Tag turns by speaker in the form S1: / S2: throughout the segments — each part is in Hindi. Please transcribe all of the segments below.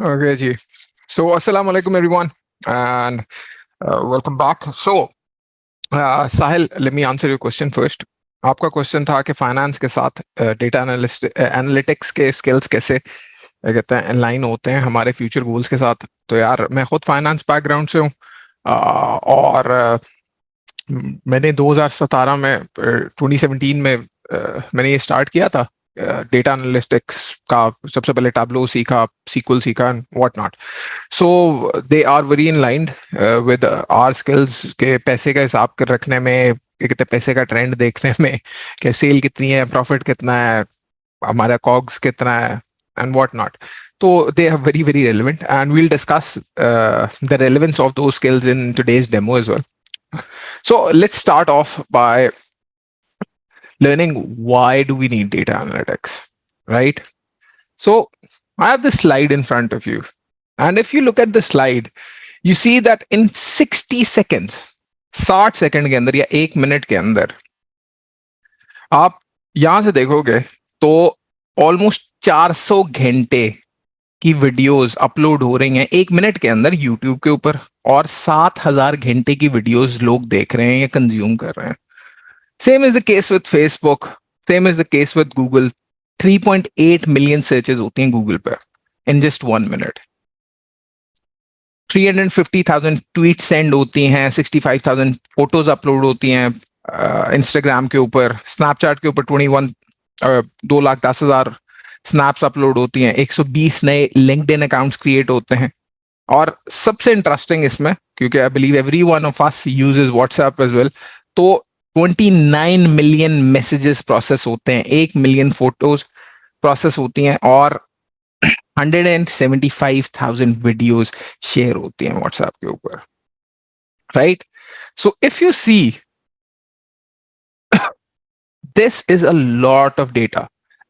S1: Okay, ji. So, assalamu alaikum, everyone, and welcome back. So, Sahil, let me answer your question first. आपका क्वेश्चन था कि फाइनेंस के साथ डेटा एनालिस्ट एनालिटिक्स के स्किल्स कैसे कहते हैं अलाइन होते हैं हमारे फ्यूचर गोल्स के साथ। तो यार मैं खुद फाइनेंस बैकग्राउंड से हूँ, और मैंने 2017 में 2017 में मैंने ये स्टार्ट किया था डेटा एनालिटिक्स का। सबसे पहले टैब्लो सीखा, सीक्वल सीखा and what not. So they are very in line with our skills के पैसे का हिसाब कर रखने में, कितने पैसे का ट्रेंड देखने में, कि सेल कितनी है, प्रॉफिट कितना है, हमारा कॉग्स कितना है एंड व्हाट नॉट। तो they are very very relevant and we'll discuss the relevance of those skills in today's demo as well. So let's start off by learning why do we need data analytics, right? So I have this slide in front of you, and if you look at the slide, you see that in 60 seconds, 60 second के अंदर या 1 मिनट के अंदर आप यहां से देखोगे तो ऑलमोस्ट 400 घंटे की वीडियोस अपलोड हो रही हैं 1 मिनट के अंदर यूट्यूब के ऊपर, और 7000 घंटे की वीडियोस लोग देख रहे हैं या कंज्यूम कर रहे हैं। Same is the case with Facebook. Same is the case with Google. 3.8 million searches होती हैं Google पे in just 1 minute. 350,000 tweets send होती हैं, 65,000 फोटोज अपलोड होती हैं इंस्टाग्राम के ऊपर, स्नैपचैट के ऊपर 2,10,000 स्नैप्स अपलोड होती हैं, 120 नए लिंक्डइन अकाउंट्स क्रिएट होते हैं। और सबसे इंटरेस्टिंग इसमें, क्योंकि I believe every one of us uses WhatsApp as well, तो 29 मिलियन मैसेजेस प्रोसेस होते हैं, 1 मिलियन फोटोज प्रोसेस होती हैं, और 175,000 वीडियोस शेयर होती हैं व्हाट्सएप के ऊपर, right? So if you see, this is a lot of data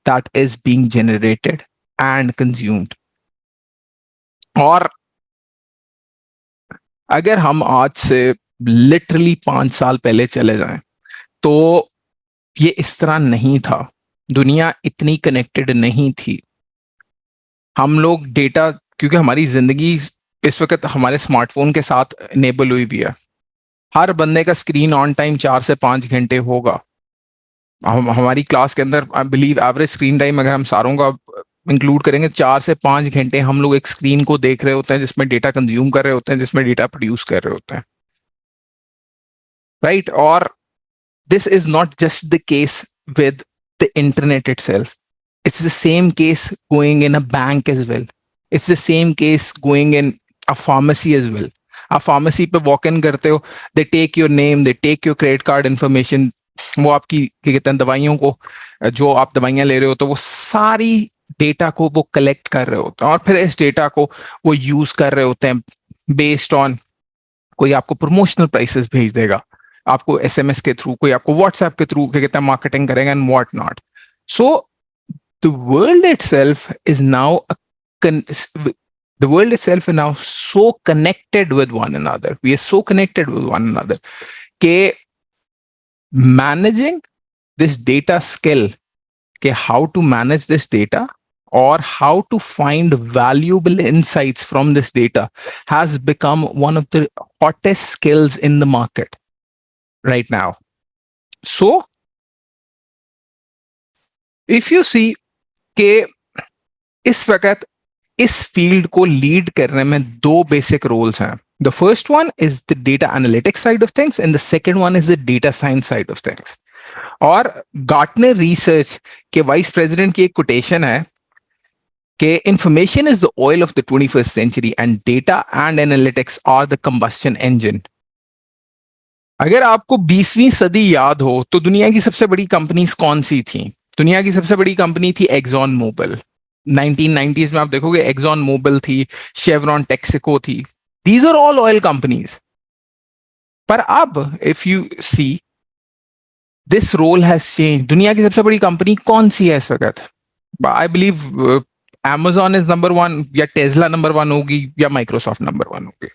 S1: that is being generated and consumed. और अगर हम आज से लिटरली 5 साल पहले चले जाएं तो ये इस तरह नहीं था, दुनिया इतनी कनेक्टेड नहीं थी। हम लोग डेटा, क्योंकि हमारी जिंदगी इस वक्त हमारे स्मार्टफोन के साथ इनेबल हुई भी है, हर बंदे का स्क्रीन ऑन टाइम 4 से 5 घंटे होगा। हमारी क्लास के अंदर I believe average screen time अगर हम सारों का इंक्लूड करेंगे, 4 से 5 घंटे हम लोग एक स्क्रीन को देख रहे होते हैं, जिसमें डेटा कंज्यूम कर रहे होते हैं, जिसमें डेटा प्रोड्यूस कर रहे होते हैं, राइट? और this is not just the case with the internet itself. It's the same case going in a bank as well. It's the same case going in a pharmacy as well. आप pharmacy पे walk in करते हो, they take your name, they take your credit card information, वो आपकी क्या कहते हैं दवाइयों को, जो आप दवाइयां ले रहे हो तो वो सारी डेटा को वो कलेक्ट कर रहे होते हैं, और फिर इस डेटा को वो यूज कर रहे होते हैं बेस्ड ऑन, कोई आपको प्रमोशनल प्राइसेस भेज देगा, आपको एसएमएस के थ्रू, कोई आपको व्हाट्सएप के थ्रू क्या कहते हैं मार्केटिंग करेगा and what not. So the world itself is now the world itself is now so connected with one another. We are so connected with one another ke managing this data skill, ke how to manage this data or how to find valuable insights from this data has become one of the hottest skills in the market right now. So if you see के इस वक्त इस फील्ड को लीड करने में 2 बेसिक रोल्स हैं। The first one is the data analytics side of things and the second one is the data science side of things. और गार्टनर रिसर्च के वाइस प्रेसिडेंट की एक कोटेशन है कि information is the oil of the 21st century and data and analytics are the combustion engine. अगर आपको 20वीं सदी याद हो तो दुनिया की सबसे बड़ी कंपनीज कौन सी थी? दुनिया की सबसे बड़ी कंपनी थी एक्सॉन मोबिल। 1990s में आप देखोगे एक्सॉन मोबिल थी, शेवरॉन, टेक्सिको थी। These are all oil companies. पर अब if you see this role has change. दुनिया की सबसे बड़ी कंपनी कौन सी है इस वक्त? I believe Amazon is number 1, या टेस्ला नंबर 1 होगी, या माइक्रोसॉफ्ट नंबर 1 होगी।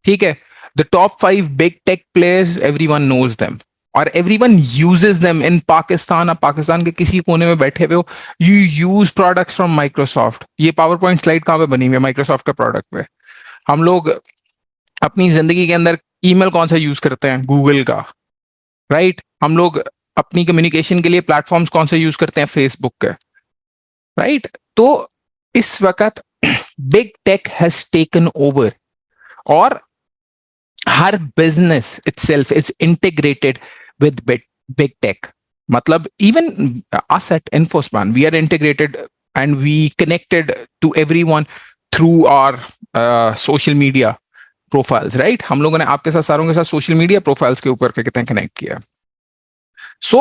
S1: ठीक है, the top 5 big tech players, everyone knows them. और everyone uses them in Pakistan. आप पाकिस्तान के किसी कोने में बैठे हुए हो, you use products from Microsoft. ये पावर पॉइंट स्लाइड कहाँ पे बनी हुई है? माइक्रोसॉफ्ट के प्रोडक्ट पे। हम लोग अपनी जिंदगी के अंदर ईमेल कौन सा यूज करते हैं? गूगल का, राइट? हम लोग अपनी कम्युनिकेशन के लिए प्लेटफॉर्म्स कौन से यूज करते हैं? फेसबुक के, राइट? तो इस वक्त big tech has taken over, और हर business itself is integrated with big tech. मतलब even us at Infospan, we are integrated and we connected to everyone through our social media profiles, right? हम लोगों ने आपके साथ, सारों के साथ सोशल मीडिया प्रोफाइल्स के ऊपर कितने कनेक्ट किया. So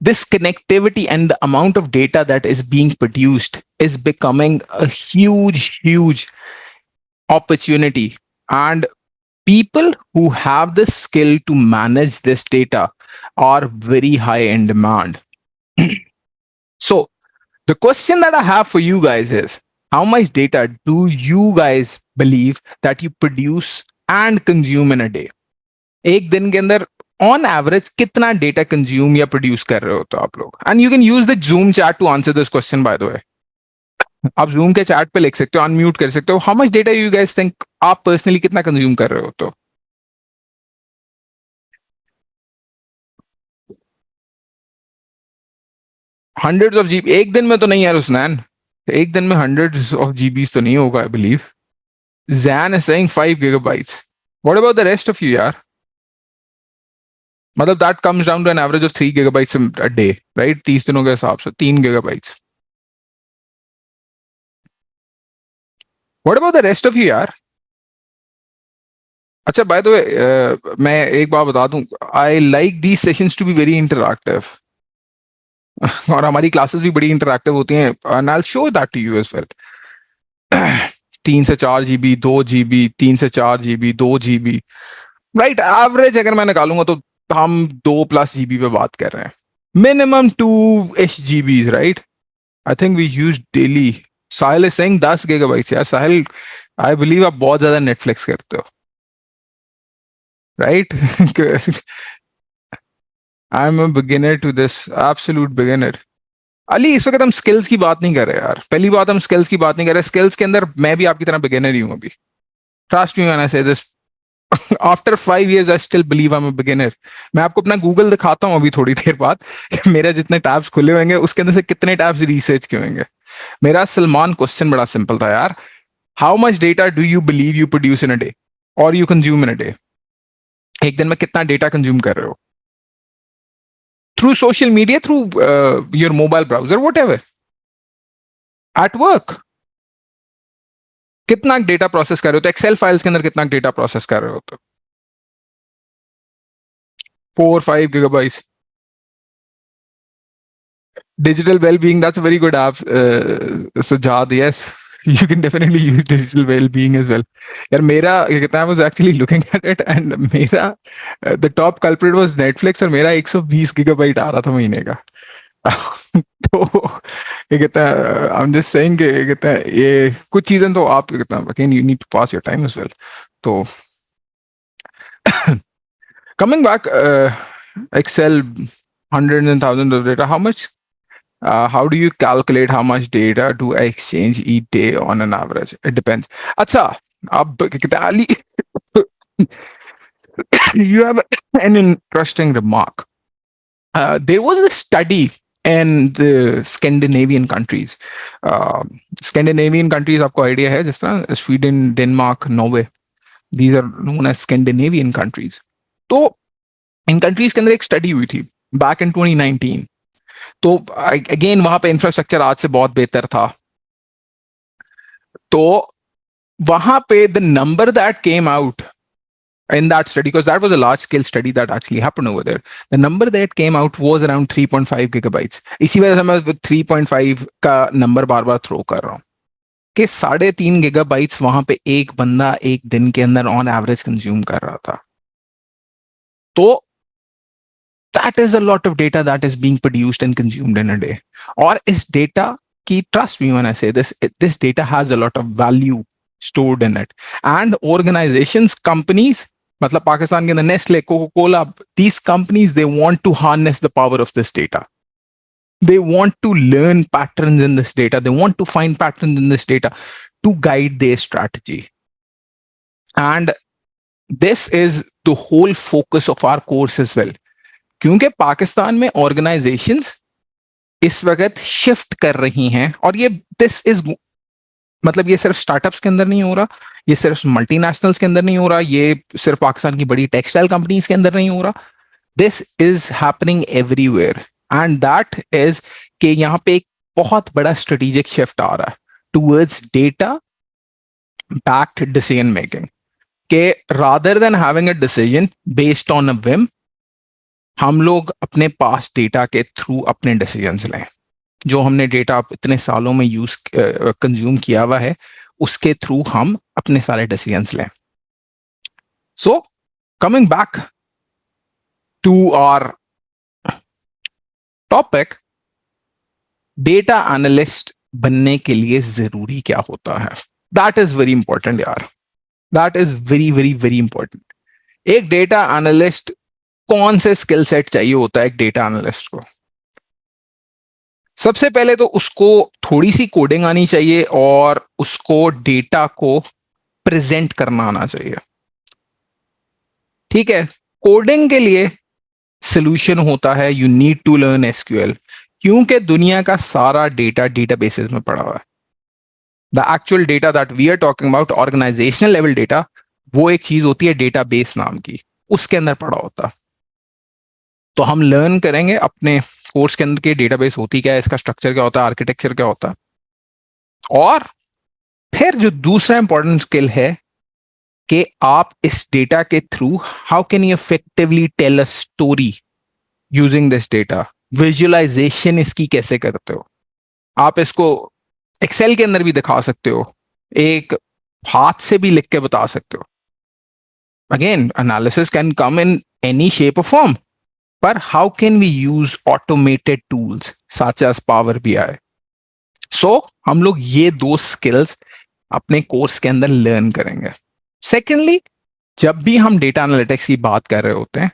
S1: this connectivity and the amount of data that is being produced is becoming a huge opportunity, and people who have the skill to manage this data are very high in demand. So the question that I have for you guys is, how much data do you guys believe that you produce and consume in a day? एक दिन के अंदर on average कितना data consume या produce कर रहे हो तो आप लोग? And you can use the Zoom chat to answer this question, by the way. आप Zoom के chat पे लिख सकते हो, unmute कर सकते हो. How much data you guys think आप personally कितना consume कर रहे हो तो? हंड्रेड्स ऑफ जीबी एक दिन में तो नहीं यार उस्मान, एक दिन में हंड्रेड्स ऑफ जीबीज तो नहीं होगा I believe. Jain is saying 5 GB. What about the rest of you यार? मतलब that comes down to an average of 3 GB a day, right? 30 दिनों के हिसाब से 3 GB. What about the rest of you यार? अच्छा, बाय द वे मैं एक बात बता दूं, I like these sessions to be very interactive. और हमारी क्लासेस भी बड़ी इंटरैक्टिव होती हैं, and I will show that to you as well. 3 से 4 GB, 2 GB, 3 से 4 GB, 2 GB, राइट? एवरेज अगर मैं निकालूंगा तो हम 2+ GB पे बात कर रहे हैं. Minimum 2 GB, right? I think we use daily. Sahil is saying 10 GB यार. साहिल, आई बिलीव आप बहुत ज्यादा नेटफ्लिक्स करते हो, right? I am a beginner to this, absolute beginner. Ali, इस वक्त हम स्किल्स की बात नहीं कर रहे यार. पहली बात, हम स्किल्स की बात नहीं कर रहे. स्किल्स के अंदर मैं भी आपकी तरह बिगिनर ही हूं अभी. ट्रस्ट मी व्हेन आई से this. After 5 years I still believe I am a beginner. मैं आपको अपना गूगल दिखाता हूं अभी थोड़ी देर बाद. मेरे जितने टैब्स खुले होंगे उसके अंदर से कितने टैब्स रिसर्च के होंगे. मेरा सलमान क्वेश्चन बड़ा सिंपल था यार. How much data do you believe you produce in a day और you consume in a day? एक दिन में कितना डेटा कंज्यूम कर रहे हो? Through social media, through your mobile browser, whatever, at work. कितना डेटा प्रोसेस कर रहे हो? तो एक्सेल फाइल्स के अंदर कितना डेटा प्रोसेस कर रहे हो? तो 4-5 GB. Digital well-being, that's a very good app, Sajad. Yes, you can definitely use digital well-being as well. यार मेरा I was actually looking at it, and मेरा the top culprit was Netflix, और मेरा 120 GB आ रहा था महीने का. तो ये कहता है, I'm just saying कि ये कहता है, ये कुछ चीजें तो आप कहता है again you need to pass your time as well. तो coming back, Excel, hundreds and thousands of data. How much? How do you calculate how much data do I exchange each day on an average? It depends. अच्छा, अब Ali, you have an interesting remark. There was a study in the Scandinavian countries. Scandinavian countries, आपको idea है? जिस तरह Sweden, Denmark, Norway. These are known as Scandinavian countries. तो इन कंट्रीज के अंदर एक स्टडी हुई थी बैक इन 2019. तो अगेन वहां पे इंफ्रास्ट्रक्चर आज से बहुत बेहतर था. तो वहां पे the number that came out in that study, because that was a large scale study that actually happened over there, the number that came out was around 3.5 GB. इसी वजह से मैं 3.5 का नंबर बार बार थ्रो कर रहा हूं कि 3.5 GB वहां पे एक बंदा एक दिन के अंदर ऑन एवरेज कंज्यूम कर रहा था. तो that is a lot of data that is being produced and consumed in a day. Or is data ki, trust me when I say this, this data has a lot of value stored in it. And organizations, companies, मतलब पाकिस्तान के अंदर Nestle, Coca Cola, these companies they want to harness the power of this data. They want to learn patterns in this data. They want to find patterns in this data to guide their strategy. And this is the whole focus of our course as well. क्योंकि पाकिस्तान में ऑर्गेनाइजेशंस इस वक्त शिफ्ट कर रही हैं, और ये दिस इज मतलब ये सिर्फ स्टार्टअप्स के अंदर नहीं हो रहा, ये सिर्फ मल्टीनेशनल्स के अंदर नहीं हो रहा, ये सिर्फ पाकिस्तान की बड़ी टेक्सटाइल कंपनीज के अंदर नहीं हो रहा. This is happening everywhere, and that is कि यहाँ पे एक बहुत बड़ा स्ट्रेटेजिक शिफ्ट आ रहा है towards data backed decision making. के rather than having a decision based on a whim, हम लोग अपने पास डेटा के थ्रू अपने डिसीजंस लें. जो हमने डेटा इतने सालों में यूज कंज्यूम किया हुआ है, उसके थ्रू हम अपने सारे डिसीजंस लें. So coming back to our topic, data analyst बनने के लिए जरूरी क्या होता है. दैट इज वेरी इंपॉर्टेंट यार, that is very very very important. एक डेटा एनालिस्ट, कौन से स्किल सेट चाहिए होता है एक डेटा एनालिस्ट को. सबसे पहले तो उसको थोड़ी सी कोडिंग आनी चाहिए और उसको डेटा को प्रेजेंट करना आना चाहिए. ठीक है, कोडिंग के लिए सोल्यूशन होता है you need to learn SQL, क्योंकि दुनिया का सारा डेटा डेटाबेसेस में पड़ा हुआ है. The actual data that we are talking about, organizational level data, वो एक चीज होती है डेटाबेस नाम की, उसके अंदर पड़ा होता है. तो हम लर्न करेंगे अपने कोर्स के अंदर की डेटाबेस होती क्या है, इसका स्ट्रक्चर क्या होता है, आर्किटेक्चर क्या होता है. और फिर जो दूसरा इंपॉर्टेंट स्किल है कि आप इस डेटा के through how can you effectively tell a story using this data. Visualization इसकी कैसे करते हो. आप इसको एक्सेल के अंदर भी दिखा सकते हो, एक हाथ से भी लिख के बता सकते हो. Again, analysis can come in any shape और फॉर्म, पर how can we use automated tools such as power BI. So हम लोग ये दो स्किल्स अपने कोर्स के अंदर लर्न करेंगे. सेकेंडली, जब भी हम डेटा एनालिटिक्स की बात कर रहे होते हैं,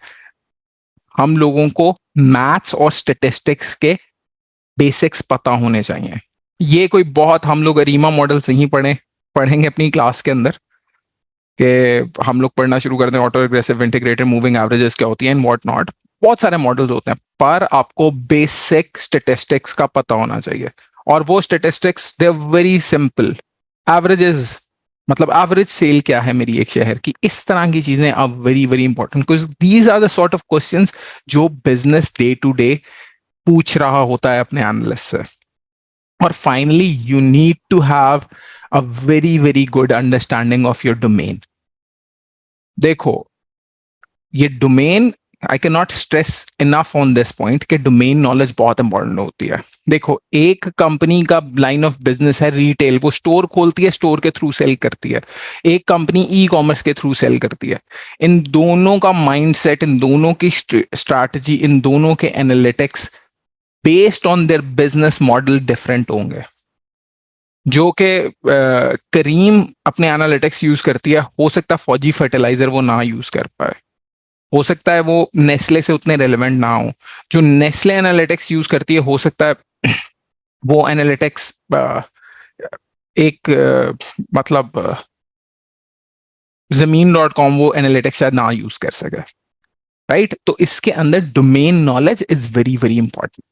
S1: हम लोगों को मैथ्स और स्टेटिस्टिक्स के बेसिक्स पता होने चाहिए. ये कोई बहुत हम लोग अरीमा मॉडल्स नहीं पढ़ेंगे अपनी क्लास के अंदर कि हम लोग पढ़ना शुरू कर दें auto regressive, integrated, moving averages क्या होती हैं एंड व्हाट नॉट. बहुत सारे मॉडल्स होते हैं, पर आपको बेसिक स्टेटिस्टिक्स का पता होना चाहिए. और वो statistics they are very simple. Averages मतलब एवरेज सेल क्या है मेरी एक शहर की, इस तरह की चीजें are very very important, because these are the sort of questions जो बिजनेस डे टू डे पूछ रहा होता है अपने एनालिस्ट से. और finally, you need to have a very very good understanding of your domain. देखो, ये domain, I can not stress enough on this point कि डोमेन नॉलेज बहुत इंपॉर्टेंट होती है. देखो, एक कंपनी का लाइन ऑफ बिजनेस है रिटेल, वो स्टोर खोलती है, स्टोर के थ्रू सेल करती है. एक कंपनी ई कॉमर्स के थ्रू सेल करती है. इन दोनों का माइंडसेट, इन दोनों की स्ट्रैटेजी, इन दोनों के analytics based on their business model different होंगे. जो कि करीम अपने एनालिटिक्स यूज करती है, हो सकता है फौजी फर्टिलाइजर वो ना यूज कर पाए, हो सकता है वो नेस्ले से उतने रेलेवेंट ना हो. जो नेस्ले एनालिटिक्स यूज करती है, हो सकता है वो एनालिटिक्स एक मतलब जमीन.com वो एनालिटिक्स शायद ना यूज कर सके. राइट, तो इसके अंदर domain knowledge is very very important.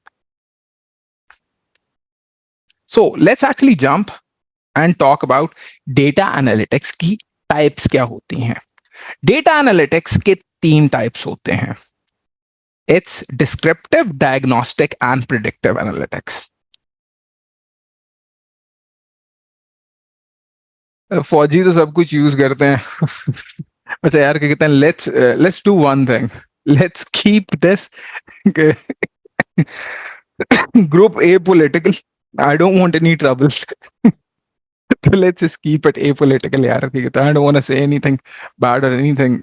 S1: So let's actually jump and talk about data analytics की टाइप्स क्या होती हैं. डेटा एनालिटिक्स के 3 टाइप्स होते हैं. It's descriptive, diagnostic and predictive analytics. फौजी तो सब कुछ यूज करते हैं. अच्छा यार, क्या कहते हैं, let's do one thing, let's keep this group A political. I don't want any trouble. So let's just keep it apolitical यार. ठीक है, I don't want to say anything bad or anything.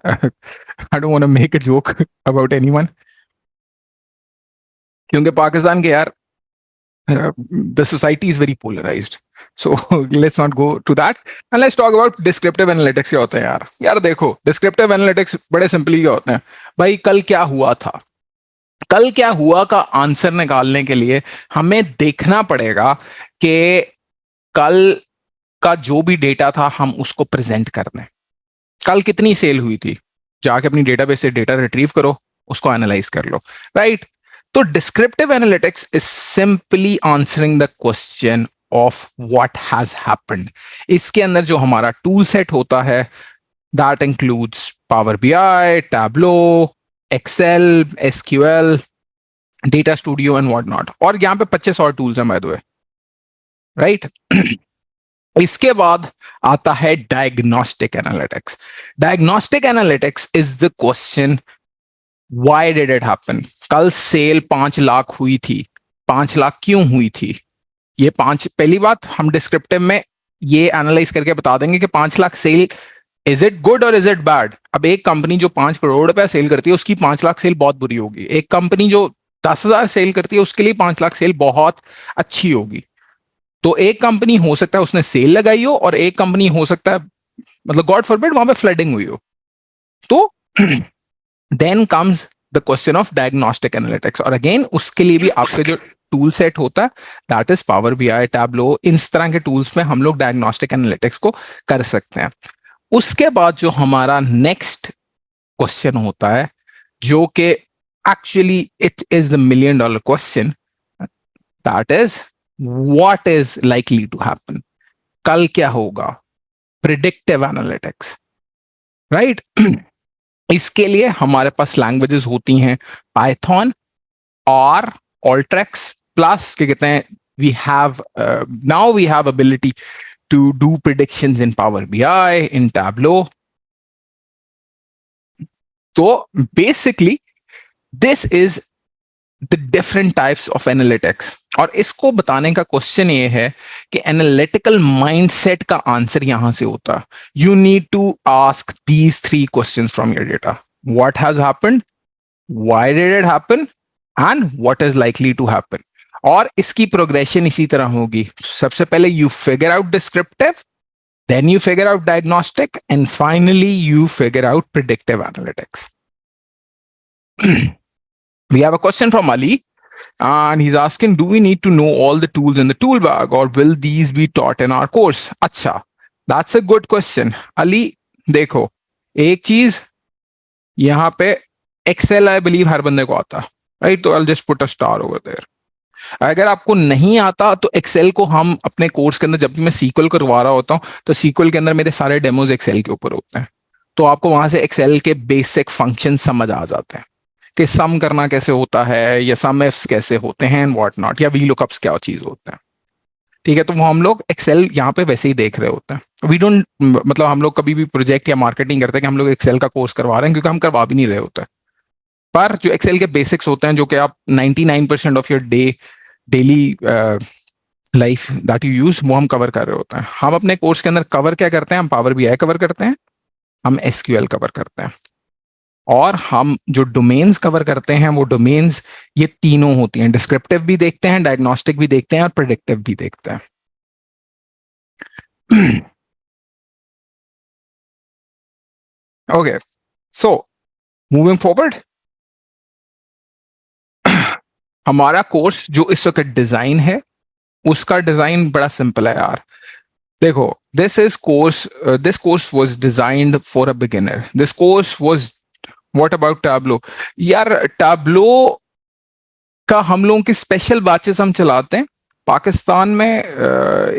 S1: I don't want to make a joke about anyone. क्योंकि पाकिस्तान के यार, the society is very polarized. So let's not go to that end let's talk about descriptive analytics. क्या होते हैं यार? यार देखो, डिस्क्रिप्टिव एनालिटिक्स बड़े सिंपली क्या होते हैं भाई, कल क्या हुआ था, कल क्या हुआ का आंसर निकालने के लिए हमें देखना पड़ेगा कि कल का जो भी डेटा था हम उसको प्रेजेंट कर दें। कल कितनी सेल हुई थी, जाके अपनी डेटाबेस से डेटा रिट्रीव करो, उसको एनालाइज कर लो, राइट? तो descriptive analytics is simply answering the question of what has happened. इसके अंदर जो हमारा टूल सेट होता है, that includes Power BI, Tableau, Excel, SQL, Data Studio and what not. और यहाँ पे 25 और टूल्स हैं बाय द वे, राइट? इसके बाद आता है diagnostic analytics. Diagnostic analytics is the question why did it happen. कल सेल 5 लाख हुई थी, 5 लाख क्यों हुई थी? ये पांच, पहली बात हम डिस्क्रिप्टिव में ये एनालाइज करके बता देंगे कि 5 lakh sale, is it good और इज इट बैड? अब एक कंपनी जो 5 करोड़ रुपए सेल करती है उसकी 5 लाख सेल बहुत बुरी होगी। एक कंपनी जो 10,000 सेल करती है उसके लिए 5 लाख सेल बहुत अच्छी होगी। तो एक कंपनी हो सकता है उसने सेल लगाई हो, और एक कंपनी हो सकता है, मतलब गॉड फॉरबिड, वहां पे फ्लडिंग हुई हो। तो then comes the question of diagnostic analytics. और अगेन उसके लिए भी आपके जो टूल सेट होता है, that is Power BI, Tableau, इस तरह के टूल्स में हम लोग डायग्नोस्टिक एनालिटिक्स को कर सकते हैं। उसके बाद जो हमारा नेक्स्ट क्वेश्चन होता है, जो कि actually it is the million dollar question, that is what is likely to happen. कल क्या होगा? Predictive analytics, right? इसके लिए हमारे पास लैंग्वेजेस होती हैं पाइथन और ऑल्ट्रेक्स, प्लस क्या कहते हैं, we have now we have ability to do predictions in power BI, in Tableau. तो basically this is the different types of analytics. और इसको बताने का क्वेश्चन ये है कि एनालिटिकल माइंडसेट का आंसर यहां से होता है। You need to ask these 3 questions from your data: what has happened, why did it happen, and what is likely to happen. और इसकी प्रोग्रेशन इसी तरह होगी। सबसे पहले you figure out descriptive, then you figure out diagnostic, and finally you figure out predictive analytics. We have a question from Ali, and he's asking, do we need to know all the tools in the tool bag, or will these be taught in our course? अच्छा, that's a good question. Ali, देखो, एक चीज यहाँ पे, एक्सेल आई बिलीव हर बंदे को आता है, राइट? तो I'll just put a star over there. अगर आपको नहीं आता तो एक्सेल को हम अपने कोर्स के अंदर, जब भी मैं सीक्वल करवा रहा होता हूँ तो सीक्वल के अंदर मेरे सारे डेमोज एक्सेल के ऊपर होते हैं। तो आपको वहां से एक्सेल के बेसिक फंक्शन समझ आ जाते हैं कि सम करना कैसे होता है, या सम इफ्स कैसे होते हैं, एंड व्हाट नॉट, या वी लुकअप्स क्या चीज होते हैं। ठीक है, तो वो हम लोग एक्सेल यहाँ पे वैसे ही देख रहे होते हैं। वी डोंट, मतलब हम लोग कभी भी प्रोजेक्ट या मार्केटिंग करते हैं कि हम लोग एक्सेल का कोर्स करवा रहे हैं, क्योंकि हम करवा भी नहीं रहे होते। पर जो एक्सेल के बेसिक्स होते हैं, जो कि आप 99% of your daily life that you use, वो हम कवर कर रहे होते हैं। हम अपने कोर्स के अंदर कवर क्या करते हैं? हम पावर बीआई कवर करते हैं, हम एसक्यूएल कवर करते हैं, और हम जो डोमेन्स कवर करते हैं वो डोमेन्स ये तीनों होती हैं। डिस्क्रिप्टिव भी देखते हैं, डायग्नोस्टिक भी देखते हैं, और प्रेडिक्टिव भी देखते हैं। ओके, सो मूविंग फॉरवर्ड, हमारा कोर्स जो इस वक्त डिजाइन है, उसका डिजाइन बड़ा सिंपल है यार। देखो, this course was designed for a beginner. This course was, what about Tableau? यार Tableau का हम लोगों की स्पेशल बैचेस हम चलाते हैं पाकिस्तान में।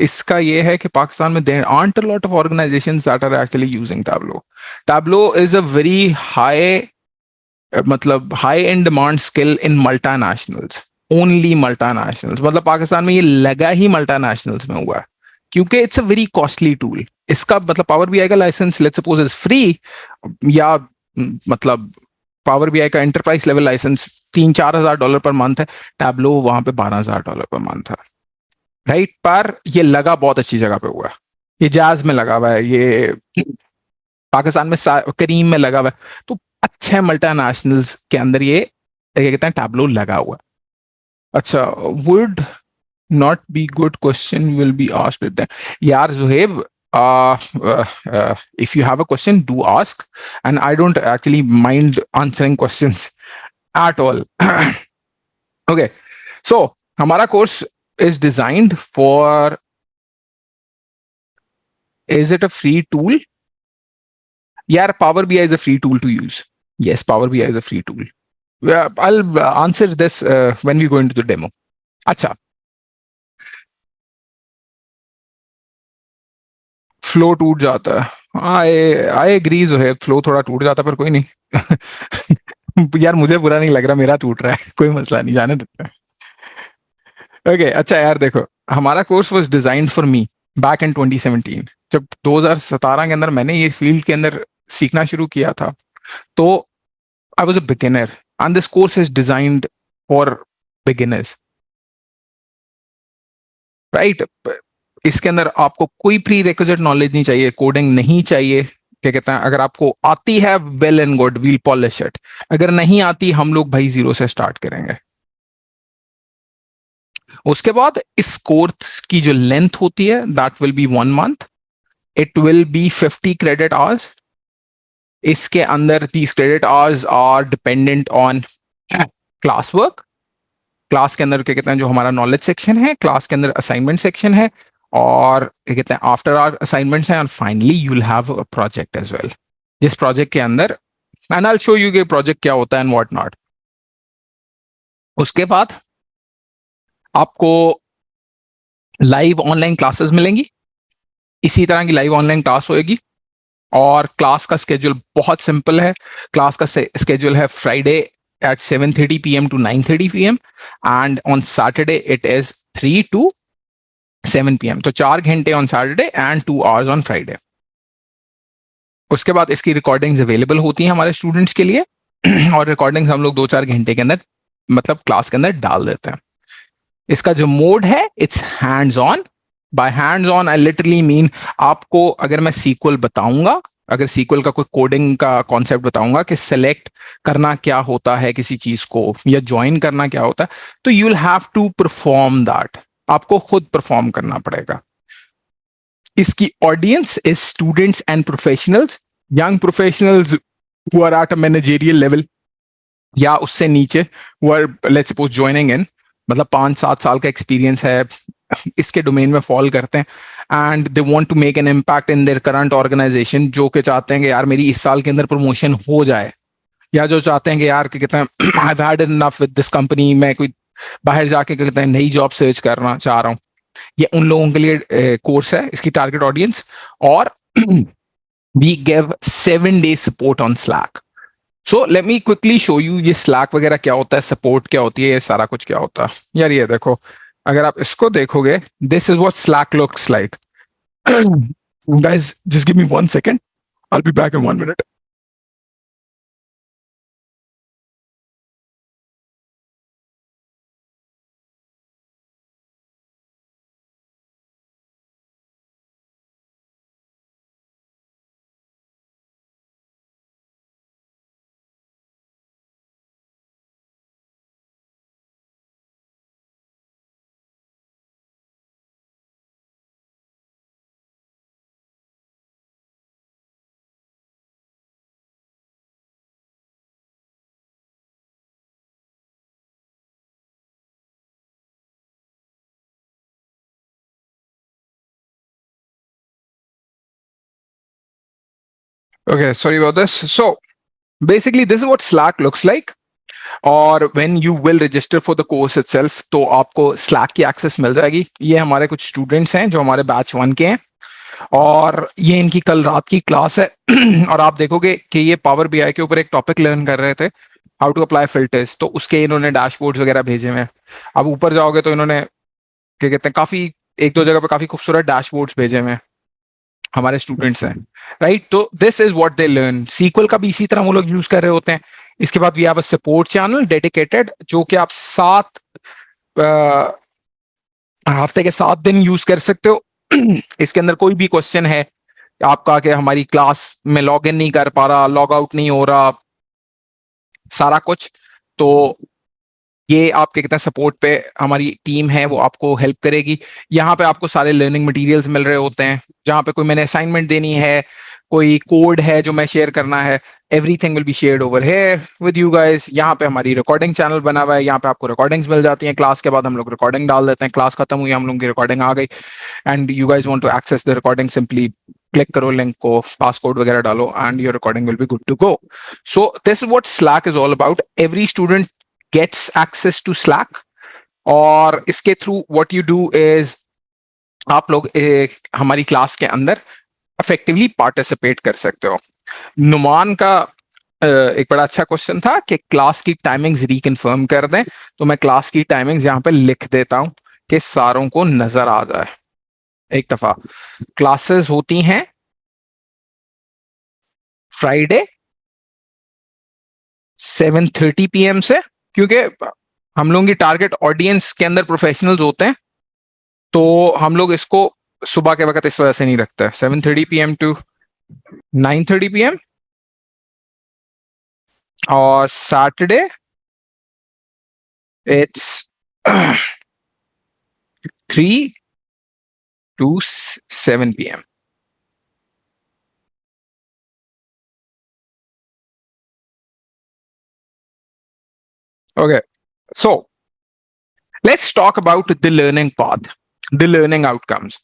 S1: इसका ये है कि पाकिस्तान में there aren't a lot of organizations that are actually using Tableau. Tableau is a very high, मतलब high in demand skill in multinationals, only multinationals। मतलब पाकिस्तान में ये लगा ही multinationals में हुआ है, क्योंकि it's a very costly tool. इसका मतलब पावर बीआई का license let's suppose is free, या मतलब पावर बीआई का एंटरप्राइज लेवल लाइसेंस $3-4 हज़ार पर मंथ है, टैब्लो वहां पे $12,000 पर मंथ है, राइट? पर ये लगा बहुत अच्छी जगह पे हुआ है। ये जाज में लगा हुआ है, ये पाकिस्तान में करीम में लगा हुआ है। तो अच्छे मल्टीनेशनल्स के अंदर ये क्या कहते हैं, टैब्लो लगा हुआ है। अच्छा, would not be good question will be asked at that. यार Zuhaib, if you have a question, do ask, and I don't actually mind answering questions at all. Okay, so हमारा course is designed for. Is it a free tool? Yeah, Power BI is a free tool to use. Yes, Power BI is a free tool. I'll answer this when we go into the demo. अच्छा, फ्लो टूट जाता है. आई आई एग्री जो है, फ्लो थोड़ा टूट जाता है, पर कोई नहीं. यार मुझे बुरा नहीं लग रहा, मेरा टूट रहा है, कोई मसला नहीं, जाने देते हैं. ओके, अच्छा यार देखो, हमारा course was designed for me back in 2017. जब 2017 के अंदर मैंने ये फील्ड के अंदर सीखना शुरू किया था, तो I was a beginner and this course is designed for beginners, right. इसके अंदर आपको कोई प्री रिक्विजिट नॉलेज नहीं चाहिए, कोडिंग नहीं चाहिए. क्या कहते हैं, अगर आपको आती है well and good, we'll polish it. अगर नहीं आती, हम लोग भाई जीरो से स्टार्ट करेंगे. उसके बाद इस कोर्स की जो लेंथ होती है, that will be 1 month. It will be 50 credit hours. इसके अंदर 30 credit hours are dependent on class work. Class के अंदर क्या कहते हैं, जो हमारा नॉलेज सेक्शन है, क्लास के अंदर असाइनमेंट सेक्शन है, और क्या कहते हैं आफ्टर आवर असाइनमेंट्स हैं, और finally you will have a project as well. जिस प्रोजेक्ट के अंदर, and I will show you कि प्रोजेक्ट क्या होता है एंड व्हाट नॉट. उसके बाद आपको लाइव ऑनलाइन क्लासेस मिलेंगी. इसी तरह की लाइव ऑनलाइन क्लास होएगी, और क्लास का स्केड्यूल बहुत सिंपल है. क्लास का स्केड्यूल है Friday at 7:30 p.m. to 9:30 p.m. and on Saturday it is 3 to 7 p.m. तो 4 घंटे on Saturday and 2 hours on Friday. उसके बाद इसकी रिकॉर्डिंग्स अवेलेबल होती हैं हमारे स्टूडेंट्स के लिए, और रिकॉर्डिंग्स हम लोग 2-4 घंटे के अंदर, मतलब क्लास के अंदर डाल देते हैं. इसका जो मोड है, it's hands on. By hands on I literally mean, आपको अगर मैं सीक्वल बताऊंगा, अगर सीक्वल का कोई कोडिंग का कॉन्सेप्ट बताऊंगा कि सेलेक्ट करना क्या होता है किसी चीज को, या ज्वाइन करना क्या होता है, तो you will have to perform that. आपको खुद परफॉर्म करना पड़ेगा. इसकी audience is students and professionals, young professionals who are at a managerial level, या उससे नीचे, who are let's suppose joining in, मतलब 5-7 साल का एक्सपीरियंस है, इसके डोमेन में फॉल करते हैं, and they want to make an impact in their current organization. जो कि चाहते हैं कि यार मेरी इस साल के अंदर प्रमोशन हो जाए, या जो चाहते हैं कि यार क्या कहते हैं, I have had enough with this company, मैं कोई बाहर जाके क्या कहते हैं नई जॉब सर्च करना चाह रहा हूँ. ये उन लोगों के लिए कोर्स है, इसकी टारगेट ऑडियंस. और we give 7 days support on Slack. So let me quickly show you ये स्लैक वगैरह क्या होता है, सपोर्ट क्या होती है, ये सारा कुछ क्या होता है. यार ये देखो, अगर आप इसको देखोगे, this is what slack looks like. Guys just give me 1 second, I will be back in 1 minute. Okay, sorry about this. So basically this is what Slack looks like. और when you will register for the course itself, तो आपको Slack की एक्सेस मिल जाएगी. ये हमारे कुछ स्टूडेंट्स हैं जो हमारे बैच 1 के हैं, और ये इनकी कल रात की क्लास है. और आप देखोगे कि ये पावर बीआई के ऊपर एक टॉपिक लर्न कर रहे थे, हाउ टू अप्लाई फिल्टर्स. तो उसके इन्होंने डैशबोर्ड्स वगैरह भेजे हुए हैं. अब ऊपर जाओगे तो इन्होंने क्या कहते हैं, काफी 1-2 जगह पे काफी खूबसूरत डैशबोर्ड्स भेजे हुए हैं, हमारे स्टूडेंट्स हैं, राइट. तो this is what they learn. Sequel का भी इसी तरह वो लोग यूज कर रहे होते हैं. इसके बाद we have a support channel dedicated, जो कि आप 7 हफ्ते के 7 दिन यूज कर सकते हो. इसके अंदर कोई भी क्वेश्चन है आपका कि हमारी क्लास में लॉग इन नहीं कर पा रहा, लॉग आउट नहीं हो रहा, सारा कुछ, तो ये आपके कितना सपोर्ट पे हमारी टीम है वो आपको हेल्प करेगी। यहाँ पे आपको सारे लर्निंग मटेरियल्स मिल रहे होते हैं, जहाँ पे कोई मैंने असाइनमेंट देनी है, कोई कोड है जो मैं शेयर करना है, everything will be shared over here with you guys. यहाँ पे हमारी रिकॉर्डिंग चैनल बना हुआ है, यहाँ पे आपको रिकॉर्डिंग्स मिल जाती हैं, क्लास के बाद हम लोग रिकॉर्डिंग डाल देते हैं, क्लास खत्म हुई हम लोगों की रिकॉर्डिंग आ गई, and you guys want to access the recording, simply click करो लिंक को, पासकोड वगैरह डालो and your recording will be good to go. So this is what Slack is all about. Every student gets access to Slack, और इसके through what you do is आप लोग हमारी क्लास के अंदर इफेक्टिवली पार्टिसिपेट कर सकते हो। नुमान का एक बड़ा अच्छा क्वेश्चन था कि क्लास की टाइमिंग्स रिकन्फर्म कर दें, तो मैं क्लास की टाइमिंग्स यहाँ पे लिख देता हूं कि सारों को नजर आ जाए। एक दफा क्लासेस होती हैं फ्राइडे 7:30 PM से, क्योंकि हम लोगों की टारगेट ऑडियंस के अंदर प्रोफेशनल्स होते हैं, तो हम लोग इसको सुबह के वक्त इस वजह से नहीं रखते। 7:30 PM टू 9:30 PM, और Saturday it's 3 to 7 PM. Okay, so let's talk about the learning path, the learning outcomes.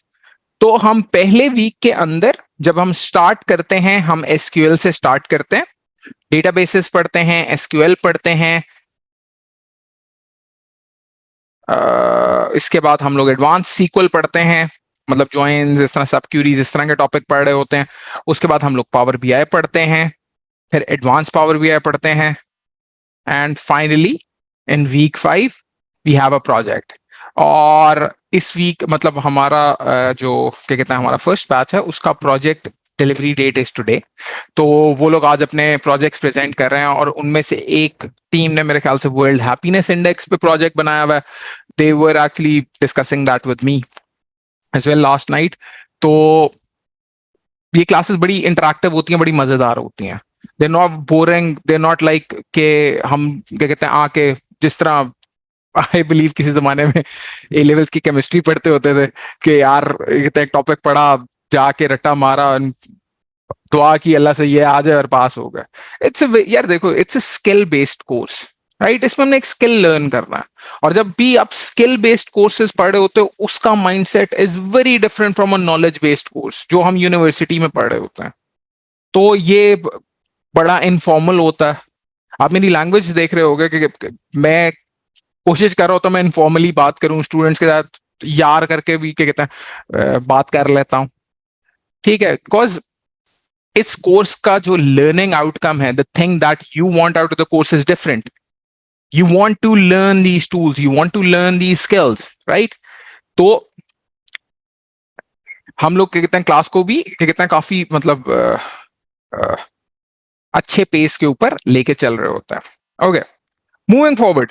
S1: तो हम पहले वीक के अंदर जब हम स्टार्ट करते हैं, हम एसक्यूएल से स्टार्ट करते हैं, डेटाबेसेस पढ़ते हैं, एसक्यूएल पढ़ते हैं, इसके बाद हम लोग एडवांस सीक्वल पढ़ते हैं, मतलब ज्वाइंस, इस तरह सब क्यूरीज, इस तरह के टॉपिक पढ़ रहे होते हैं। उसके बाद हम लोग पावर बीआई पढ़ते हैं, फिर एडवांस पावर बीआई पढ़ते हैं, and finally in week 5 we have a project. और इस वीक मतलब हमारा जो क्या कहते हैं हमारा फर्स्ट बैच है, उसका project delivery date is today. तो वो लोग आज अपने प्रोजेक्ट्स प्रेजेंट कर रहे हैं, और उनमें से एक टीम ने मेरे ख्याल से वर्ल्ड हैप्पीनेस इंडेक्स पे प्रोजेक्ट बनाया हुआ है। They were actually discussing that with me as well last night. तो ये क्लासेस बड़ी इंटरेक्टिव होती हैं, बड़ी मजेदार होती हैं। They not boring, they not like के हम क्या कहते हैं आके, जिस तरह आई बिलीव किसी जमाने में ए लेवल्स की केमिस्ट्री पढ़ते होते थे कि यार एक टॉपिक पढ़ा, जाके रट्टा मारा, दुआ की अल्लाह से ये आ जाए और पास हो गए। यार देखो, it's a skill based course, right? इसमें हमने एक स्किल लर्न करना है, और जब भी आप स्किल बेस्ड कोर्सेज पढ़ रहे होते हो, उसका mindset is very different from a knowledge based course जो हम यूनिवर्सिटी में पढ़ रहे होते हैं। तो ये बड़ा इनफॉर्मल होता है। आप मेरी लैंग्वेज देख रहे होगे कि मैं कोशिश कर रहा होता हूँ मैं इनफॉर्मली बात करूं स्टूडेंट्स के साथ, यार करके भी क्या कहते हैं बात कर लेता हूं, ठीक है? बिकॉज इस कोर्स का जो लर्निंग आउटकम है, the thing that you want out of the course is different. You want to learn these tools, you want to learn these skills, right? तो हम लोग क्या कहते हैं क्लास को भी क्या कहते हैं काफी मतलब अच्छे पेस के ऊपर लेके चल रहे होता है। Okay, moving forward,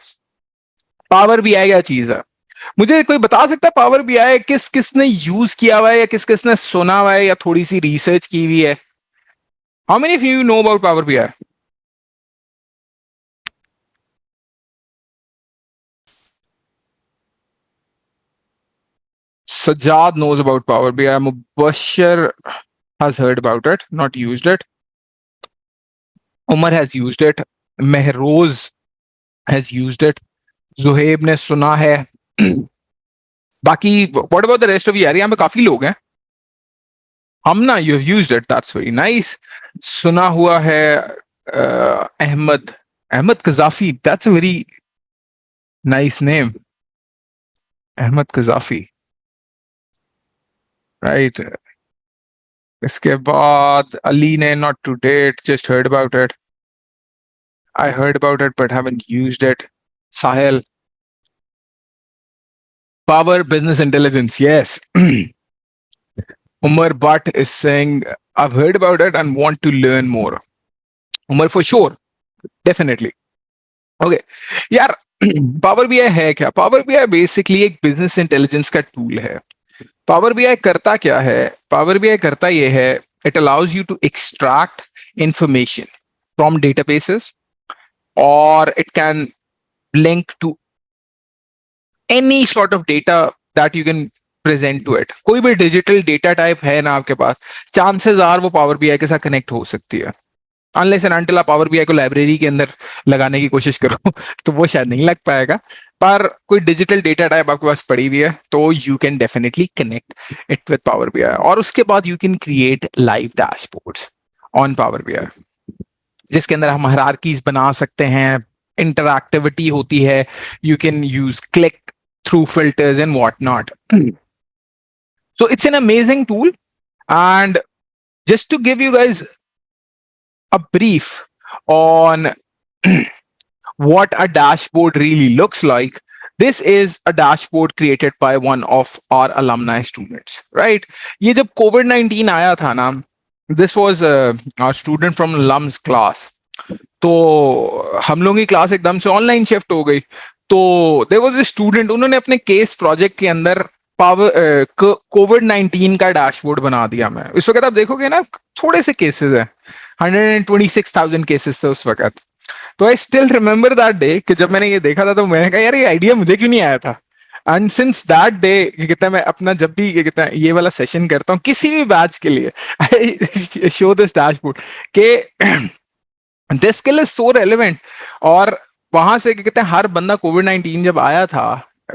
S1: power BI क्या चीज है? मुझे कोई बता सकता है पावर बीआई किस किसने यूज किया हुआ है, या किस किसने सुना हुआ है, या थोड़ी सी रिसर्च की हुई है? How many of you know about power BI? Sajjad knows about Power BI. Mubashir has heard about it, not used it. Umar has used it. Mehroz has used it. Zuhaib ने सुना है। बाकी what about the rest of you? यार यहाँ पे काफी लोग हैं। हमना, you have used it. That's very nice. सुना हुआ है Ahmad, Ahmad Gaddafi. That's a very nice name. Ahmad Gaddafi, right? इसके बाद अली ने not to date, just heard about it. I heard about it but haven't used it. Sahil, Power Business Intelligence, yes. Umar Butt is saying, I've heard about it and want to learn more. Umar, for sure, definitely. Okay, यार पावर बीआई है क्या? पावर बीआई बेसिकली एक बिजनेस इंटेलिजेंस का टूल है। पावर बीआई करता क्या है? पावर बीआई करता ये है, it allows you to extract information from databases, और it can link to any sort of data that you can present to it, कोई भी डिजिटल डेटा टाइप है ना आपके पास, चांसेस आर वो पावर बीआई के साथ कनेक्ट हो सकती है। अनलेस एंड अनटिल आप पावर बीआई को लाइब्रेरी के अंदर लगाने की कोशिश करो तो वो शायद नहीं लग पाएगा। पर कोई डिजिटल डेटा टाइप आपके पास पड़ी हुई है तो you can definitely connect it with power BI, और उसके बाद you can create live dashboards on power BI, जिसके अंदर हम हायरार्कीज बना सकते हैं, इंटरएक्टिविटी होती है, you can use click through filters and what not. So it's an amazing tool. And just to give you guys a brief on what a dashboard really looks like, this is a dashboard created by one of our alumni students, right? ये जब COVID-19 आया था ना, this was our student from alums class, तो हम लोगों की क्लास एकदम से ऑनलाइन शिफ्ट हो गई। तो देयर वाज अ स्टूडेंट, उन्होंने अपने केस प्रोजेक्ट के अंदर पावर COVID-19 का डैशबोर्ड बना दिया। मैं इस वक्त आप देखोगे ना, थोड़े से केसेस है, 126,000 केसेस थे उस वक्त। तो I still remember that day कि जब मैंने ये देखा था तो मैंने कहा यार ये आइडिया मुझे क्यों नहीं आया था। एंड सिंस दैट डे कहता है मैं अपना जब भी कहता है ये वाला सेशन करता हूँ किसी भी बैच के लिए, आई शो दिस डैशबोर्ड के this skill is so relevant. और वहां से कहते हैं हर बंदा COVID-19 जब आया था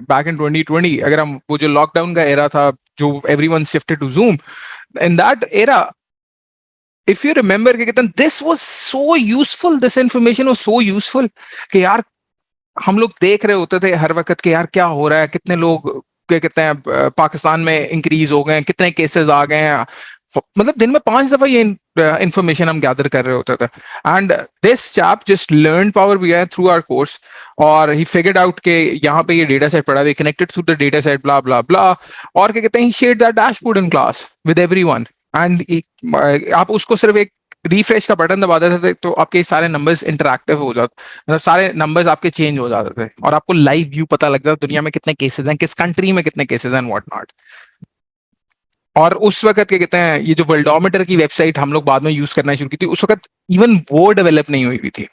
S1: बैक इन 2020, अगर हम वो जो लॉकडाउन का एरा था, जो everyone shifted to Zoom, in that era if you remember कि कहते हैं this was so useful, this information was so useful कि यार हम लोग देख रहे होते थे हर वक्त कि यार क्या हो रहा है, कितने लोग क्या कहते हैं पाकिस्तान में इंक्रीज हो गए हैं, कितने केसेस आ गए हैं, मतलब दिन में 5 दफा ये इंफॉर्मेशन हम गैदर कर रहे होते थे। And this chap just learn Power BI through our course, और ही फिगर्ड आउट के यहाँ पे ये डेटा सेट पड़ा है, connected through the data set blah blah blah, और क्या कहते हैं he shared that dashboard in class with everyone. And आप उसको सिर्फ एक रिफ्रेश का बटन दबा देते थे तो आपके सारे नंबर्स इंटरएक्टिव हो जाते, मतलब सारे नंबर्स आपके चेंज हो जाते थे, और आपको लाइव व्यू पता लग जाता दुनिया में कितने केसेस हैं, किस कंट्री में कितने केसेस हैं, व्हाट नॉट। और उस वक्त क्या कहते हैं ये जो वर्ल्डोमीटर की वेबसाइट हम लोग बाद में यूज करना शुरू की थी, उस वक्त इवन वो डेवलप नहीं हुई थी।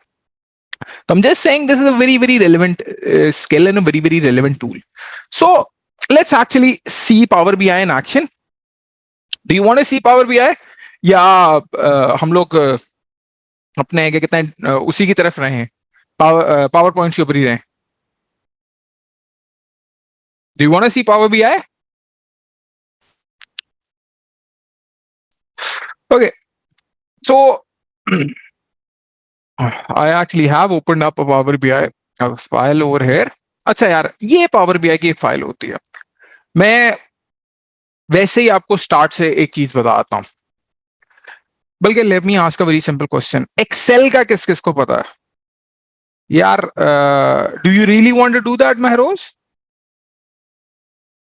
S1: तो I'm just saying this is a very very relevant skill and a very very relevant tool. So let's actually see Power BI in action. Do you want to see Power BI, या हम लोग अपने क्या कहते हैं उसी की तरफ रहे, पावर पॉइंट्स के ऊपर ही रहे? Do you want to see Power BI? Okay, so I actually have opened up a Power BI file over here. अच्छा यार, ये Power BI की एक फाइल होती है। मैं वैसे ही आपको स्टार्ट से एक चीज बताता हूं, बल्कि let me ask a very simple question, Excel का किस किस को पता है यार? Do you really want to do that Mehroz?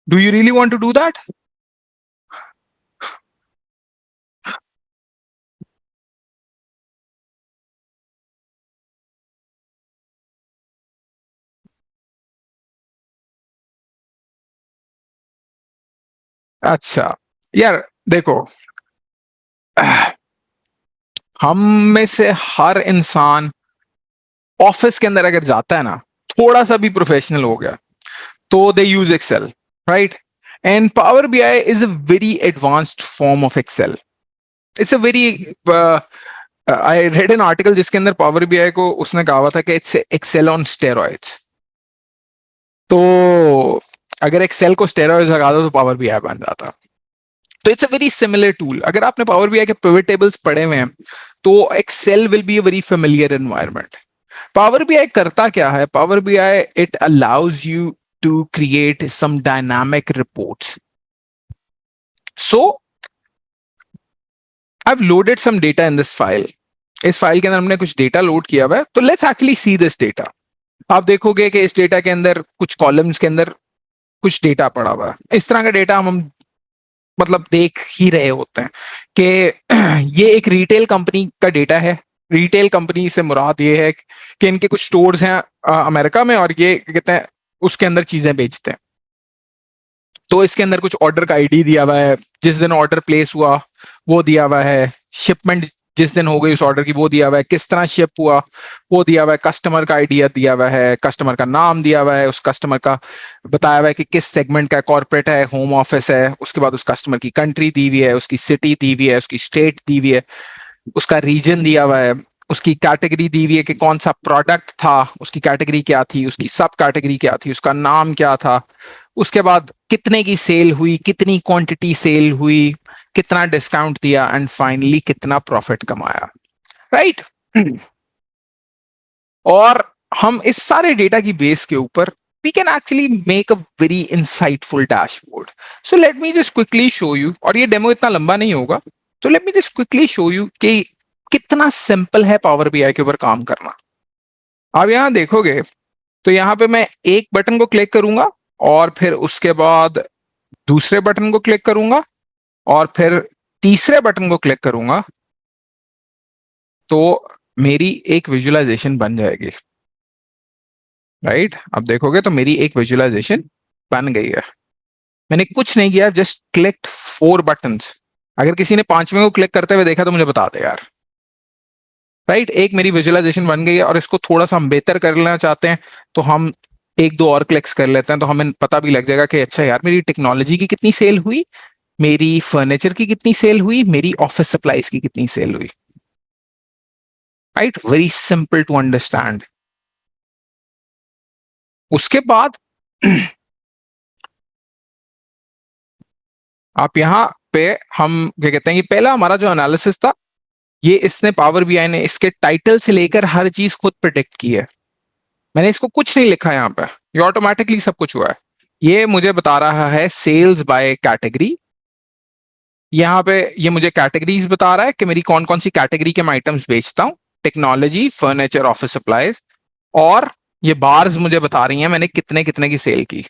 S1: Do you really want to do that? अच्छा यार देखो, हम में से हर इंसान ऑफिस के अंदर अगर जाता है ना, थोड़ा सा भी प्रोफेशनल हो गया, तो they use Excel, right? And power BI is a very advanced form of Excel. It's a very, I read an article जिसके अंदर पावर बीआई को उसने कहा हुआ था कि इट्स एक्सेल ऑन स्टेरॉइड्स। तो अगर एक्सेल को स्टेरॉइड्स लगा दो तो पावर बीआई बन जाता। तो it's a very similar tool. अगर आपने पावर बीआई के पिवट टेबल्स पढ़े हुए हैं तो Excel will be a very familiar environment. Power BI करता क्या है? Power BI it allows you to create some dynamic reports. So I have loaded some data in this file. इस फाइल के अंदर हमने कुछ डेटा लोड किया हुआ है, तो let's actually see this data. आप देखोगे कि इस डेटा के अंदर कुछ कॉलम्स के अंदर कुछ डेटा पड़ा हुआ है। इस तरह का डेटा हम मतलब देख ही रहे होते हैं कि ये एक रिटेल कंपनी का डेटा है। रिटेल कंपनी से मुराद ये है कि इनके कुछ स्टोर्स हैं अमेरिका में, और ये कहते हैं उसके अंदर चीजें बेचते हैं। तो इसके अंदर कुछ ऑर्डर का आईडी दिया हुआ है, जिस दिन ऑर्डर प्लेस हुआ वो दिया हुआ है, शिपमेंट जिस दिन हो गई उस ऑर्डर की वो दिया हुआ है, किस तरह शिप हुआ वो दिया हुआ है, कस्टमर का आइडिया दिया हुआ है, कस्टमर का नाम दिया हुआ है, उस कस्टमर का बताया हुआ है कि किस सेगमेंट का कॉर्पोरेट है, होम ऑफिस है, उसके बाद उस कस्टमर की कंट्री दी हुई है, उसकी सिटी दी हुई है, उसकी स्टेट दी हुई है, उसका रीजन दिया हुआ है, उसकी कैटेगरी दी हुई है कि कौन सा प्रोडक्ट था, उसकी कैटेगरी क्या थी, उसकी सब कैटेगरी क्या थी, उसका नाम क्या था, उसके बाद कितने की सेल हुई, कितनी क्वांटिटी सेल हुई, कितना डिस्काउंट दिया, एंड फाइनली कितना प्रॉफिट कमाया, राइट। और हम इस सारे डेटा की बेस के ऊपर we can actually make a very insightful dashboard. So let me just quickly show you, और ये डेमो इतना लंबा नहीं होगा, तो let me just quickly show you कि कितना सिंपल है पावर बीआई के ऊपर काम करना। आप यहां देखोगे तो यहां पे मैं एक बटन को क्लिक करूंगा और फिर उसके बाद दूसरे बटन को क्लिक करूंगा और फिर तीसरे बटन को क्लिक करूंगा, तो मेरी एक विजुअलाइजेशन बन जाएगी, राइट। अब देखोगे तो मेरी एक विजुअलाइजेशन बन गई है। मैंने कुछ नहीं किया, जस्ट क्लिक 4 बटन्स। अगर किसी ने पांचवें को क्लिक करते हुए देखा तो मुझे बता दे यार, राइट। एक मेरी विजुअलाइजेशन बन गई है और इसको थोड़ा सा हम बेहतर कर लेना चाहते हैं तो हम एक दो और क्लिक्स कर लेते हैं, तो हमें पता भी लग जाएगा कि अच्छा यार मेरी टेक्नोलॉजी की कितनी सेल हुई, मेरी फर्नीचर की कितनी सेल हुई, मेरी ऑफिस सप्लाईज की कितनी सेल हुई, right. Very simple to understand. उसके बाद आप यहाँ पे हम क्या कहते हैं कि पहला हमारा जो एनालिसिस था, ये इसने पावर बीआई ने इसके टाइटल से लेकर हर चीज खुद प्रिडिक्ट की है। मैंने इसको कुछ नहीं लिखा यहाँ पे, ये ऑटोमेटिकली सब कुछ हुआ है। ये मुझे बता रहा है सेल्स बाय कैटेगरी। यहाँ पे ये मुझे कैटेगरीज बता रहा है कि मेरी कौन कौन सी कैटेगरी के मैं आइटम्स बेचता हूँ, टेक्नोलॉजी, फर्नीचर, ऑफिस सप्लाईज। और ये बार्स मुझे बता रही हैं मैंने कितने कितने की सेल की।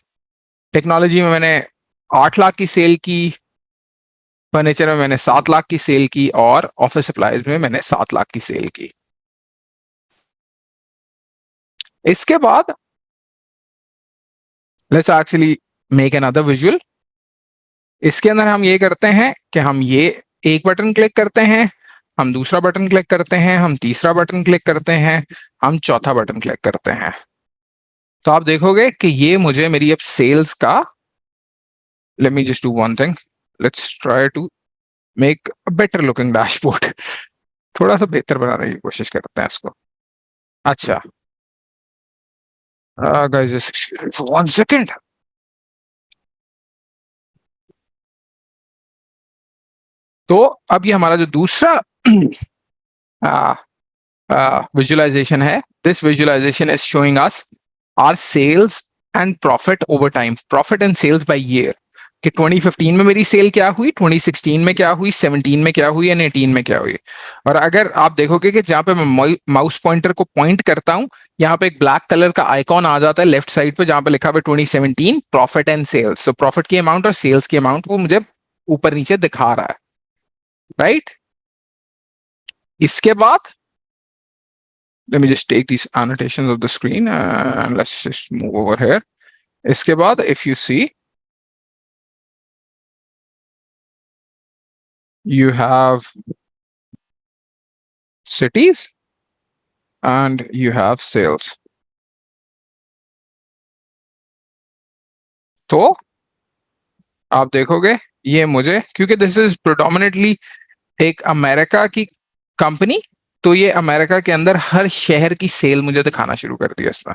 S1: टेक्नोलॉजी में मैंने 8 लाख की सेल की, फर्नीचर में मैंने 7 लाख की सेल की, और ऑफिस सप्लाईज में मैंने 7 लाख की सेल की। इसके बाद let's actually make another visual. इसके अंदर हम ये करते हैं कि हम ये एक बटन क्लिक करते हैं, हम दूसरा बटन क्लिक करते हैं, हम तीसरा बटन क्लिक करते हैं, हम चौथा बटन क्लिक करते हैं। तो आप देखोगे कि ये मुझे मेरी अब सेल्स का, let me just do one thing, let's try to make a better looking dashboard. थोड़ा सा बेहतर बनाने की कोशिश करते हैं इसको। अच्छा गाइस जस्ट वन सेकंड। तो अब ये हमारा जो दूसरा visualization है, this visualization is showing us our sales and profit over time, profit and sales by year, कि 2015 में मेरी सेल क्या हुई, 2016 में क्या हुई, 17 में क्या हुई, एंड 18 में क्या हुई। और अगर आप देखोगे कि जहां पे मैं माउस पॉइंटर को पॉइंट करता हूं, यहाँ पे एक ब्लैक कलर का आइकॉन आ जाता है लेफ्ट साइड पे जहां पे लिखा हुआ है 2017 प्रॉफिट एंड सेल्स। तो प्रॉफिट की अमाउंट और सेल्स की अमाउंट वो मुझे ऊपर नीचे दिखा रहा है, राइट। इसके बाद let me just take these annotations of the screen and let's just move over here. इसके बाद if you see you have cities and you have sales. तो आप देखोगे ये मुझे, क्योंकि दिस इज प्रोडोमिनेटली एक अमेरिका की कंपनी, तो ये अमेरिका के अंदर हर शहर की सेल मुझे दिखाना शुरू कर दिया इसने।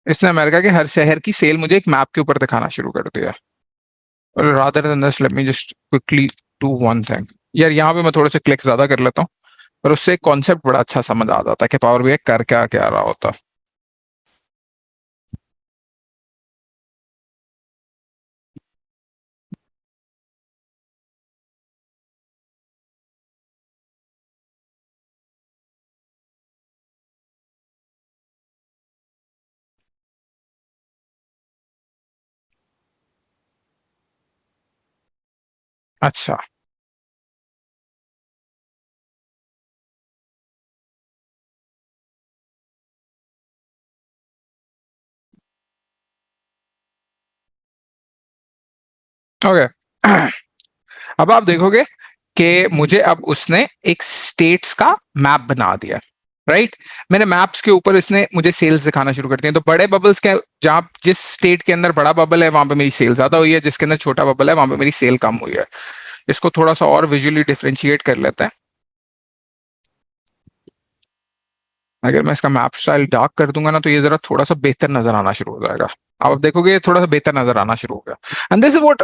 S1: इसने अमेरिका के हर शहर की सेल मुझे एक मैप के ऊपर दिखाना शुरू कर दिया। Rather than this let me just quickly do one thing. यार यहाँ पे मैं थोड़े से क्लिक ज्यादा कर लेता हूँ, पर उससे कॉन्सेप्ट बड़ा अच्छा समझ आ जाता है कि पावर बीआई कर क्या क्या रहा होता है। अच्छा ओके अब आप देखोगे कि मुझे अब उसने एक स्टेट्स का मैप बना दिया, राइट। मैंने मैप्स के ऊपर इसने मुझे सेल्स दिखाना शुरू कर दिया। तो बड़े बबल्स के, जहां जिस स्टेट के अंदर बड़ा बबल है वहां पे मेरी सेल ज्यादा हुई है, जिसके अंदर छोटा बबल है वहां पे मेरी सेल कम हुई है। इसको थोड़ा सा और विजुअली डिफरेंशिएट कर लेते हैं। अगर मैं इसका मैप स्टाइल डार्क कर दूंगा ना, तो ये जरा थोड़ा सा बेहतर नजर आना शुरू हो जाएगा। अब देखोगे ये थोड़ा सा बेहतर नजर आना शुरू हो गया। And this is what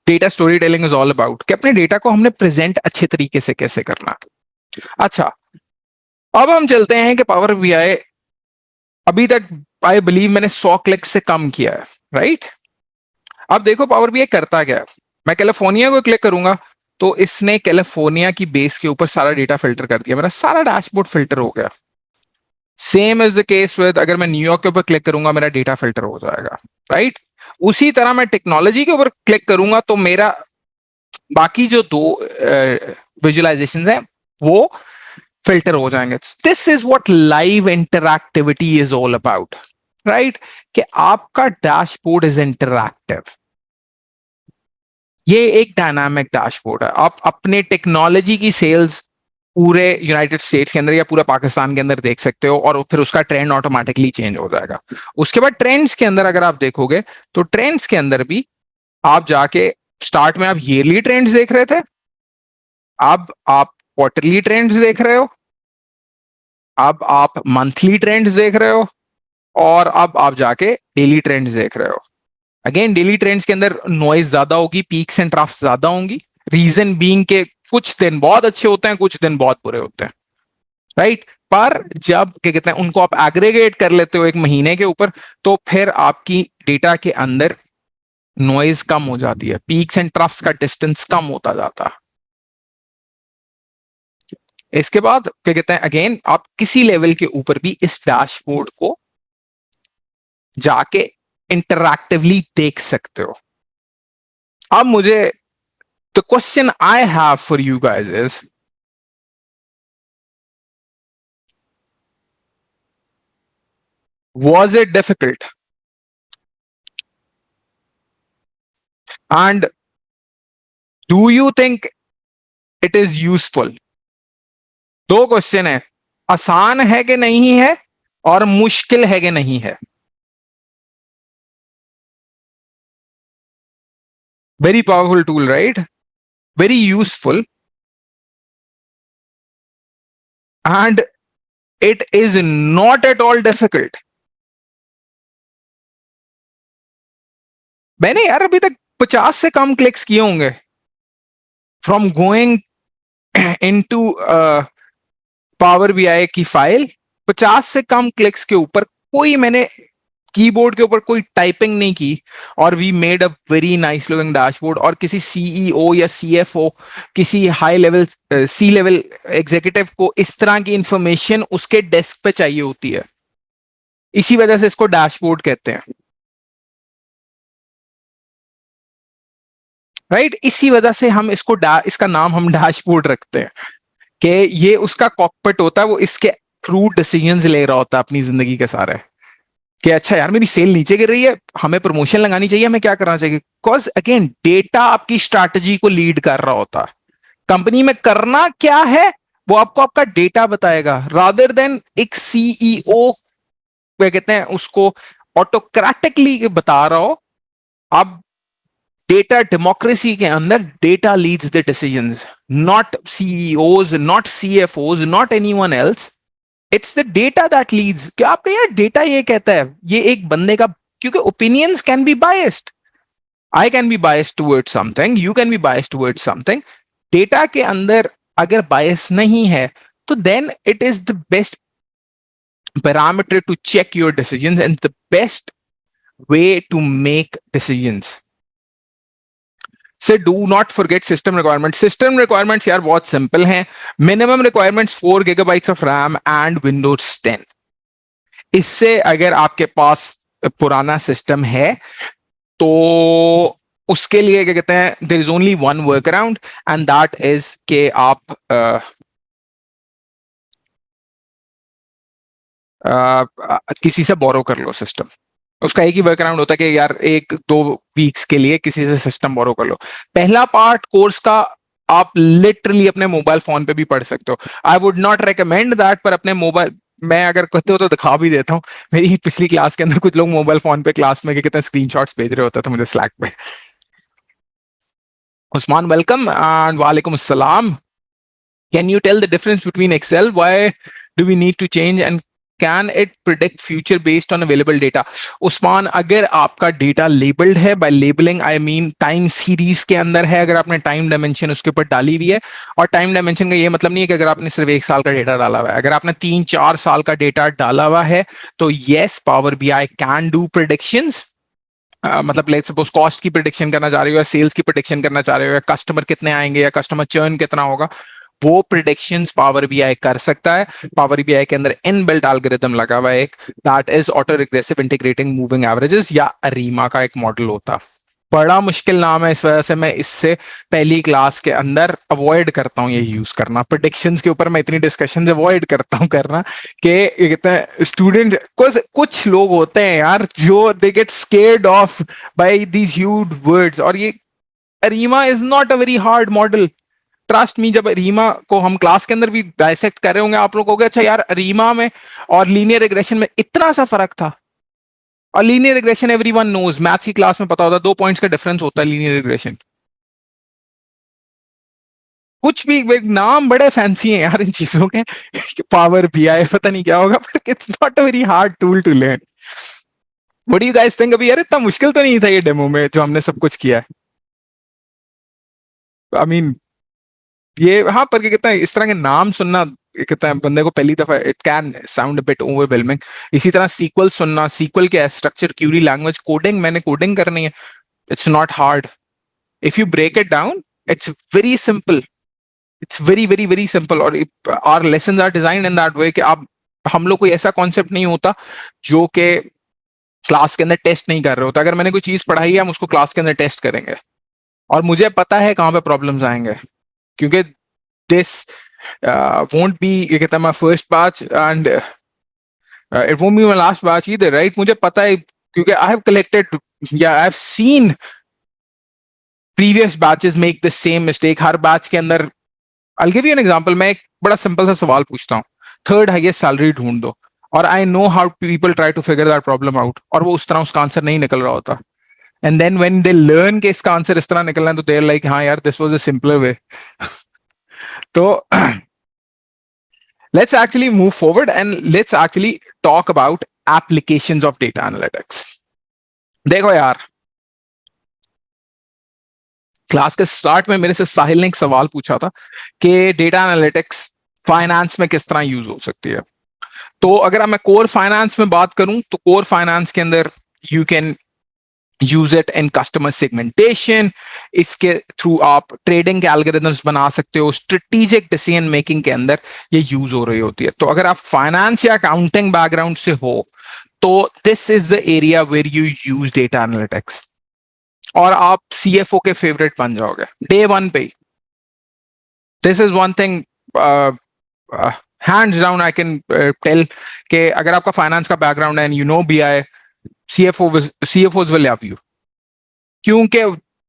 S1: data story telling is all about, कि अपने डेटा को हमने प्रेजेंट अच्छे तरीके से कैसे करना है। अच्छा, अब हम चलते हैं कि पावर बीआई अभी तक आई बिलीव मैंने 100 क्लिक से कम किया है, राइट। अब देखो पावर बीआई करता क्या है। मैं कैलिफोर्निया को क्लिक करूंगा तो इसने कैलिफोर्निया की बेस के ऊपर सारा डेटा फिल्टर कर दिया, मेरा सारा डैशबोर्ड फिल्टर हो गया। Same is the case with, अगर मैं न्यूयॉर्क के ऊपर क्लिक करूंगा मेरा डेटा फिल्टर हो जाएगा, राइट। उसी तरह मैं टेक्नोलॉजी के ऊपर क्लिक करूंगा तो मेरा बाकी जो दो विजुअलाइजेशन है वो फिल्टर हो जाएंगे। This is what live interactivity is all about, right. कि आपका डैशबोर्ड इज इंटरएक्टिव। ये एक डायनामिक डैशबोर्ड है। आप अपने टेक्नोलॉजी की सेल्स पूरे यूनाइटेड स्टेट्स के अंदर या पूरे पाकिस्तान के अंदर देख सकते हो, और फिर उसका ट्रेंड ऑटोमेटिकली चेंज हो जाएगा। उसके बाद ट्रेंड्स के अंदर अगर आप देखोगे तो ट्रेंड्स के अंदर भी आप जाके स्टार्ट में आप ईयरली ट्रेंड्स देख रहे थे, अब आप क्वार्टरली ट्रेंड्स देख रहे हो, अब आप मंथली ट्रेंड्स देख रहे हो, और अब आप जाके डेली ट्रेंड्स देख रहे हो। अगेन डेली ट्रेंड्स के अंदर नॉइज ज्यादा होगी, पीक्स एंड ट्राफ्स ज्यादा होंगी। रीजन बीइंग के कुछ दिन बहुत अच्छे होते हैं, कुछ दिन बहुत बुरे होते हैं, राइट। पर जब क्या कहते हैं उनको आप एग्रीगेट कर लेते हो एक महीने के ऊपर, तो फिर आपकी डेटा के अंदर नॉइज कम हो जाती है, पीक्स एंड ट्रफ्स का डिस्टेंस कम होता जाता है। इसके बाद क्या कहते हैं अगेन आप किसी लेवल के ऊपर भी इस डैशबोर्ड को जाके इंटरैक्टिवली देख सकते हो। अब मुझे the question I have for you guys is, was it difficult and do you think it is useful? दो क्वेश्चन है, आसान है कि नहीं है और मुश्किल है कि नहीं है। Very powerful tool, right, very useful, and it is not at all difficult. मैंने यार अभी तक 50 से कम क्लिक्स किए होंगे from going into power BI की फाइल। 50 से कम क्लिक्स के ऊपर कोई मैंने कीबोर्ड के ऊपर कोई टाइपिंग नहीं की, और we made a very nice looking dashboard. और किसी सीईओ या सीएफओ, किसी high level C level executive को इस तरह की इंफॉर्मेशन उसके डेस्क पे चाहिए होती है, इसी वजह से इसको डैशबोर्ड कहते हैं, राइट। इसी वजह से हम इसको इसका नाम हम डैशबोर्ड रखते हैं, कि ये उसका कॉकपिट होता है, वो इसके थ्रू डिसीजंस ले रहा होता है अपनी जिंदगी के सारे, कि अच्छा यार मेरी सेल नीचे गिर रही है, हमें प्रमोशन लगानी चाहिए, हमें क्या करना चाहिए। बिकॉज अगेन डेटा आपकी स्ट्रैटेजी को लीड कर रहा होता है। कंपनी में करना क्या है वो आपको आपका डेटा बताएगा, रादर देन एक सीईओ क्या कहते हैं उसको ऑटोक्रेटिकली बता रहा हो। अब डेटा डेमोक्रेसी के अंदर data leads the decisions, not CEOs, not CFOs, not anyone else. It's the data that leads. क्या आपका यार डेटा ये कहता है, ये एक बंदे का, क्योंकि opinions can be biased, I can be biased towards something, you can be biased towards something. Data के अंदर अगर बायस नहीं है तो then it is the best parameter to check your decisions and the best way to make decisions. Say do not forget system requirements. System requirements यार बहुत सिंपल हैं। Minimum requirements 4 gigabytes of RAM and Windows 10। इससे अगर आपके पास पुराना सिस्टम है तो उसके लिए क्या कहते हैं, there is only one work around, and that is के आप किसी से बोरो कर लो सिस्टम। उसका एक ही वर्क अराउंड होता है कि यार 1-2 वीक्स के लिए किसी से सिस्टम बोरो कर लो। पहला पार्ट कोर्स का आप लिटरली अपने मोबाइल फोन पे भी पढ़ सकते हो। I would not recommend that, पर अपने मोबाइल, मैं अगर कहते हो तो दिखा भी देता हूँ। मेरी पिछली क्लास के अंदर कुछ लोग मोबाइल फोन पे क्लास में कितने स्क्रीनशॉट्स भेज रहे होते थे मुझे स्लैक पे। उस्मान वेलकम एंड वालेकुम अस्सलाम। Can you tell the difference between Excel? Why do we need to change, and can it predict future based on available data? Usman, अगर आपका डेटा लेबल्ड है, by labelling I mean time series के अंदर है, अगर आपने टाइम डायमेंशन उसके ऊपर डाली हुई है, और टाइम डायमेंशन का ये मतलब नहीं है कि अगर आपने सिर्फ 1 साल का डेटा डाला हुआ है, अगर आपने 3-4 साल का डेटा डाला हुआ है तो yes, power BI can do predictions. मतलब लेट्स सपोज कॉस्ट की प्रिडिक्शन करना चाह रहे हो, या सेल्स की प्रिडिक्शन करना चाह रहे हो, या कस्टमर कितने आएंगे, या कस्टमर चर्न कितना होगा, वो प्रिडिक्शंस पावर बीआई कर सकता है। पावर बीआई के अंदर इनबिल्ट एल्गोरिथम लगा हुआ है एक, that is auto regressive integrating moving averages, या अरीमा का एक मॉडल होता है। बड़ा मुश्किल नाम है, इस वजह से मैं इससे पहली क्लास के अंदर अवॉइड करता हूँ ये यूज करना। प्रेडिक्शंस के ऊपर मैं इतनी डिस्कशन अवॉइड करता हूँ करना कि स्टूडेंट, कुछ लोग होते हैं यार जो they get scared of by these huge words, और ये ARIMA is not a very hard model. Trust me, जब रीमा को हम क्लास के अंदर भी डायसेक्ट कर रहे होंगे, आप लोग हो गए अच्छा यार रीमा में और लीनियर रिग्रेशन में इतना सा फर्क था। और linear regression everyone knows, maths की क्लास में पता होता है, 2 पॉइंट्स का डिफरेंस होता है लीनियर रिग्रेशन। कुछ भी नाम बड़े फैंसी हैं यार इन चीजों के, पावर बीआई पता नहीं क्या होगा, पर it's not a very hard tool to learn. What do you guys think? अभी यार इतना मुश्किल तो नहीं था ये डेमो में जो हमने सब कुछ किया है। आई मीन ये, हाँ, पर कितना इस तरह के नाम सुनना कितना बंदे को पहली दफा, it can sound bit overwhelming. इसी तरह सीक्वल सुनना, सीक्वल क्या है, स्ट्रक्चर क्यूरी लैंग्वेज, कोडिंग, मैंने कोडिंग करनी है, it's not hard. If you break it down, it's very simple, it's very very very simple. और our lessons are designed in that way कि आप, हम लोग कोई ऐसा कॉन्सेप्ट नहीं होता जो कि क्लास के अंदर टेस्ट नहीं कर रहे होता। अगर मैंने कोई चीज पढ़ाई है, हम उसको क्लास के अंदर टेस्ट करेंगे, और मुझे पता है कहाँ पे प्रॉब्लम्स आएंगे, क्योंकि this won't be, ये कहता है, my first batch, and it won't be my last batch either, right? मुझे पता है क्योंकि I have collected, yeah, I have seen previous batches make the same mistake। Her batch के अंदर, I'll give you an example, मैं एक बड़ा सिंपल सा सवाल पूछता हूँ, थर्ड हाईएस्ट सैलरी ढूंढ दो, और I know how people try to figure that problem out, और वो उस तरह उसका आंसर नहीं निकल रहा होता। And then when they learn के इसका आंसर इस तरह निकलना है, तो दे आर लाइक, हाँ यार, this was a simpler way. तो let's actually move forward and let's actually talk about applications of data analytics। देखो यार, क्लास के स्टार्ट में मेरे से साहिल ने एक सवाल पूछा था कि डेटा एनालिटिक्स फाइनेंस में किस तरह यूज हो सकती है। तो अगर मैं कोर फाइनेंस में बात करूं, तो कोर फाइनेंस के अंदर you can use it in customer segmentation, इसके थ्रू आप ट्रेडिंग के एल्गोरिथम्स बना सकते हो, स्ट्रेटेजिक डिसीजन मेकिंग के अंदर ये यूज हो रही होती है। तो अगर आप फाइनेंस या अकाउंटिंग बैकग्राउंड से हो, तो this is the area where you use data analytics, और आप सीएफओ के फेवरेट बन जाओगे डे वन पे ही। This is one thing hands down I can tell, कि अगर आपका फाइनेंस का बैकग्राउंड है and you know BI, CFOs will help you, क्योंकि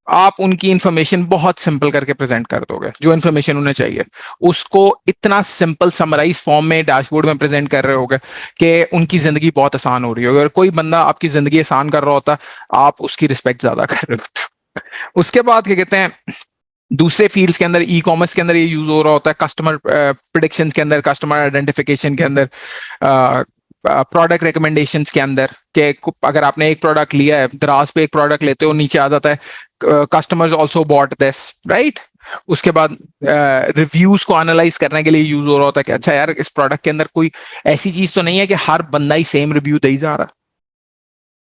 S1: आप उनकी इंफॉर्मेशन बहुत सिंपल करके प्रेजेंट कर दोगे। जो इंफॉर्मेशन उन्हें चाहिए उसको इतना सिंपल समराइज फॉर्म में डैशबोर्ड में प्रेजेंट कर रहे होगे कि उनकी जिंदगी बहुत आसान हो रही होगी। अगर कोई बंदा आपकी जिंदगी आसान कर रहा होता, आप उसकी रिस्पेक्ट ज्यादा कर रहे होते। उसके बाद क्या कहते हैं, दूसरे फील्ड्स के अंदर, ई कॉमर्स के अंदर ये यूज हो रहा होता है, कस्टमर प्रिडिक्शंस के अंदर, कस्टमर आइडेंटिफिकेशन के अंदर, प्रोडक्ट रिकमेंडेशंस के अंदर, कि अगर आपने एक प्रोडक्ट लिया है, दराज पे एक प्रोडक्ट लेते हो, नीचे आ जाता है customers also bought this, right. उसके बाद रिव्यूज को एनालाइज करने के लिए यूज हो रहा होता है कि अच्छा यार, इस प्रोडक्ट के अंदर कोई ऐसी चीज तो नहीं है कि हर बंदा ही सेम रिव्यू दे ही जा रहा,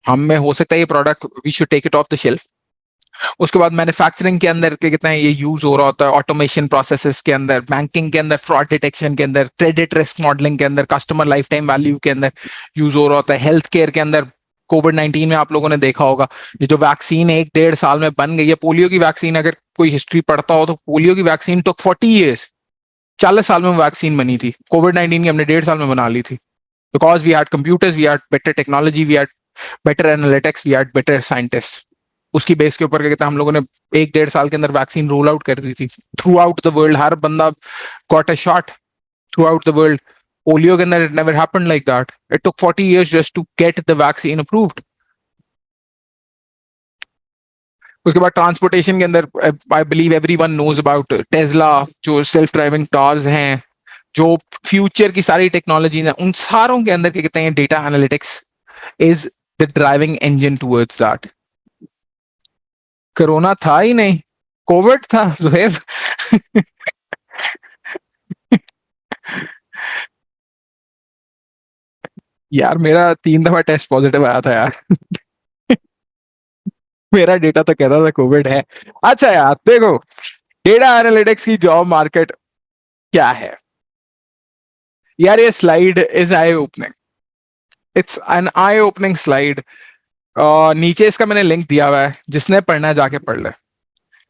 S1: हम में हो सकता है ये product we should take it off the shelf. उसके बाद मैन्युफैक्चरिंग के अंदर कितना ये यूज हो रहा होता है, ऑटोमेशन प्रोसेसेस के अंदर, बैंकिंग के अंदर फ्रॉड डिटेक्शन के अंदर, क्रेडिट रिस्क मॉडलिंग के अंदर, कस्टमर लाइफ टाइम वैल्यू के अंदर यूज हो रहा होता है, हेल्थ केयर के अंदर। कोविड-19 में आप लोगों ने देखा होगा, ये जो वैक्सीन 1-1.5 साल में बन गई है, पोलियो की वैक्सीन, अगर कोई हिस्ट्री पढ़ता हो तो पोलियो की वैक्सीन तो 40 ईयर्स, 40 साल में वैक्सीन बनी थी। कोविड-19 की हमने 1.5 साल में बना ली थी, because we had computers, we had better technology, we had better analytics, we had better scientist. उसकी बेस के ऊपर क्या कहते हैं हम लोगों ने 1-1.5 साल के अंदर वैक्सीन रोल आउट कर दी थी थ्रू आउट द वर्ल्ड. हर बंदा got a shot throughout the world. Polio के अंदर it never happened like that. It took 40 years just to get the vaccine approved. उसके बाद ट्रांसपोर्टेशन के अंदर I believe everyone knows about Tesla, जो सेल्फ ड्राइविंग कार्स हैं, जो फ्यूचर की सारी टेक्नोलॉजीज हैं, उन सारों के अंदर क्या कहते हैं data analytics is the driving engine towards that. Corona था ही नहीं, कोविड था जुहैब. यार मेरा 3 दफा टेस्ट पॉजिटिव आया था यार. मेरा डेटा तो कहता था कोविड है. अच्छा यार देखो, डेटा एनालिटिक्स की जॉब मार्केट क्या है यार. ये slide is I opening. It's an I opening slide. नीचे इसका मैंने लिंक दिया हुआ है, जिसने पढ़ना है जाके पढ़ ले.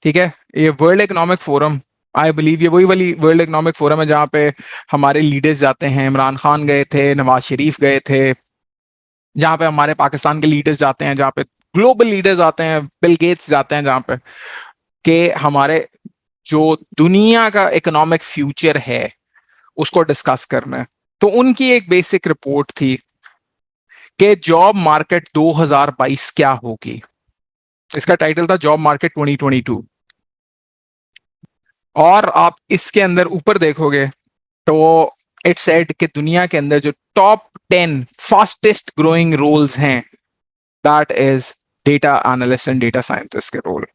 S1: ठीक है, ये world economic forum, I believe ये वही वाली वर्ल्ड इकोनॉमिक फोरम है जहाँ पे हमारे लीडर्स जाते हैं. इमरान खान गए थे, नवाज शरीफ गए थे, जहाँ पे हमारे पाकिस्तान के लीडर्स जाते हैं, जहाँ पे ग्लोबल लीडर्स आते हैं, बिल गेट्स जाते हैं, जहाँ पे कि हमारे जो दुनिया का इकोनॉमिक फ्यूचर है उसको डिस्कस करना है. तो उनकी एक बेसिक रिपोर्ट थी कि जॉब मार्केट 2022 क्या होगी. इसका टाइटल था जॉब मार्केट 2022. और आप इसके अंदर ऊपर देखोगे तो इट सेड कि दुनिया के अंदर जो टॉप 10 फास्टेस्ट ग्रोइंग रोल्स हैं, that is data analyst and data scientist के रोल.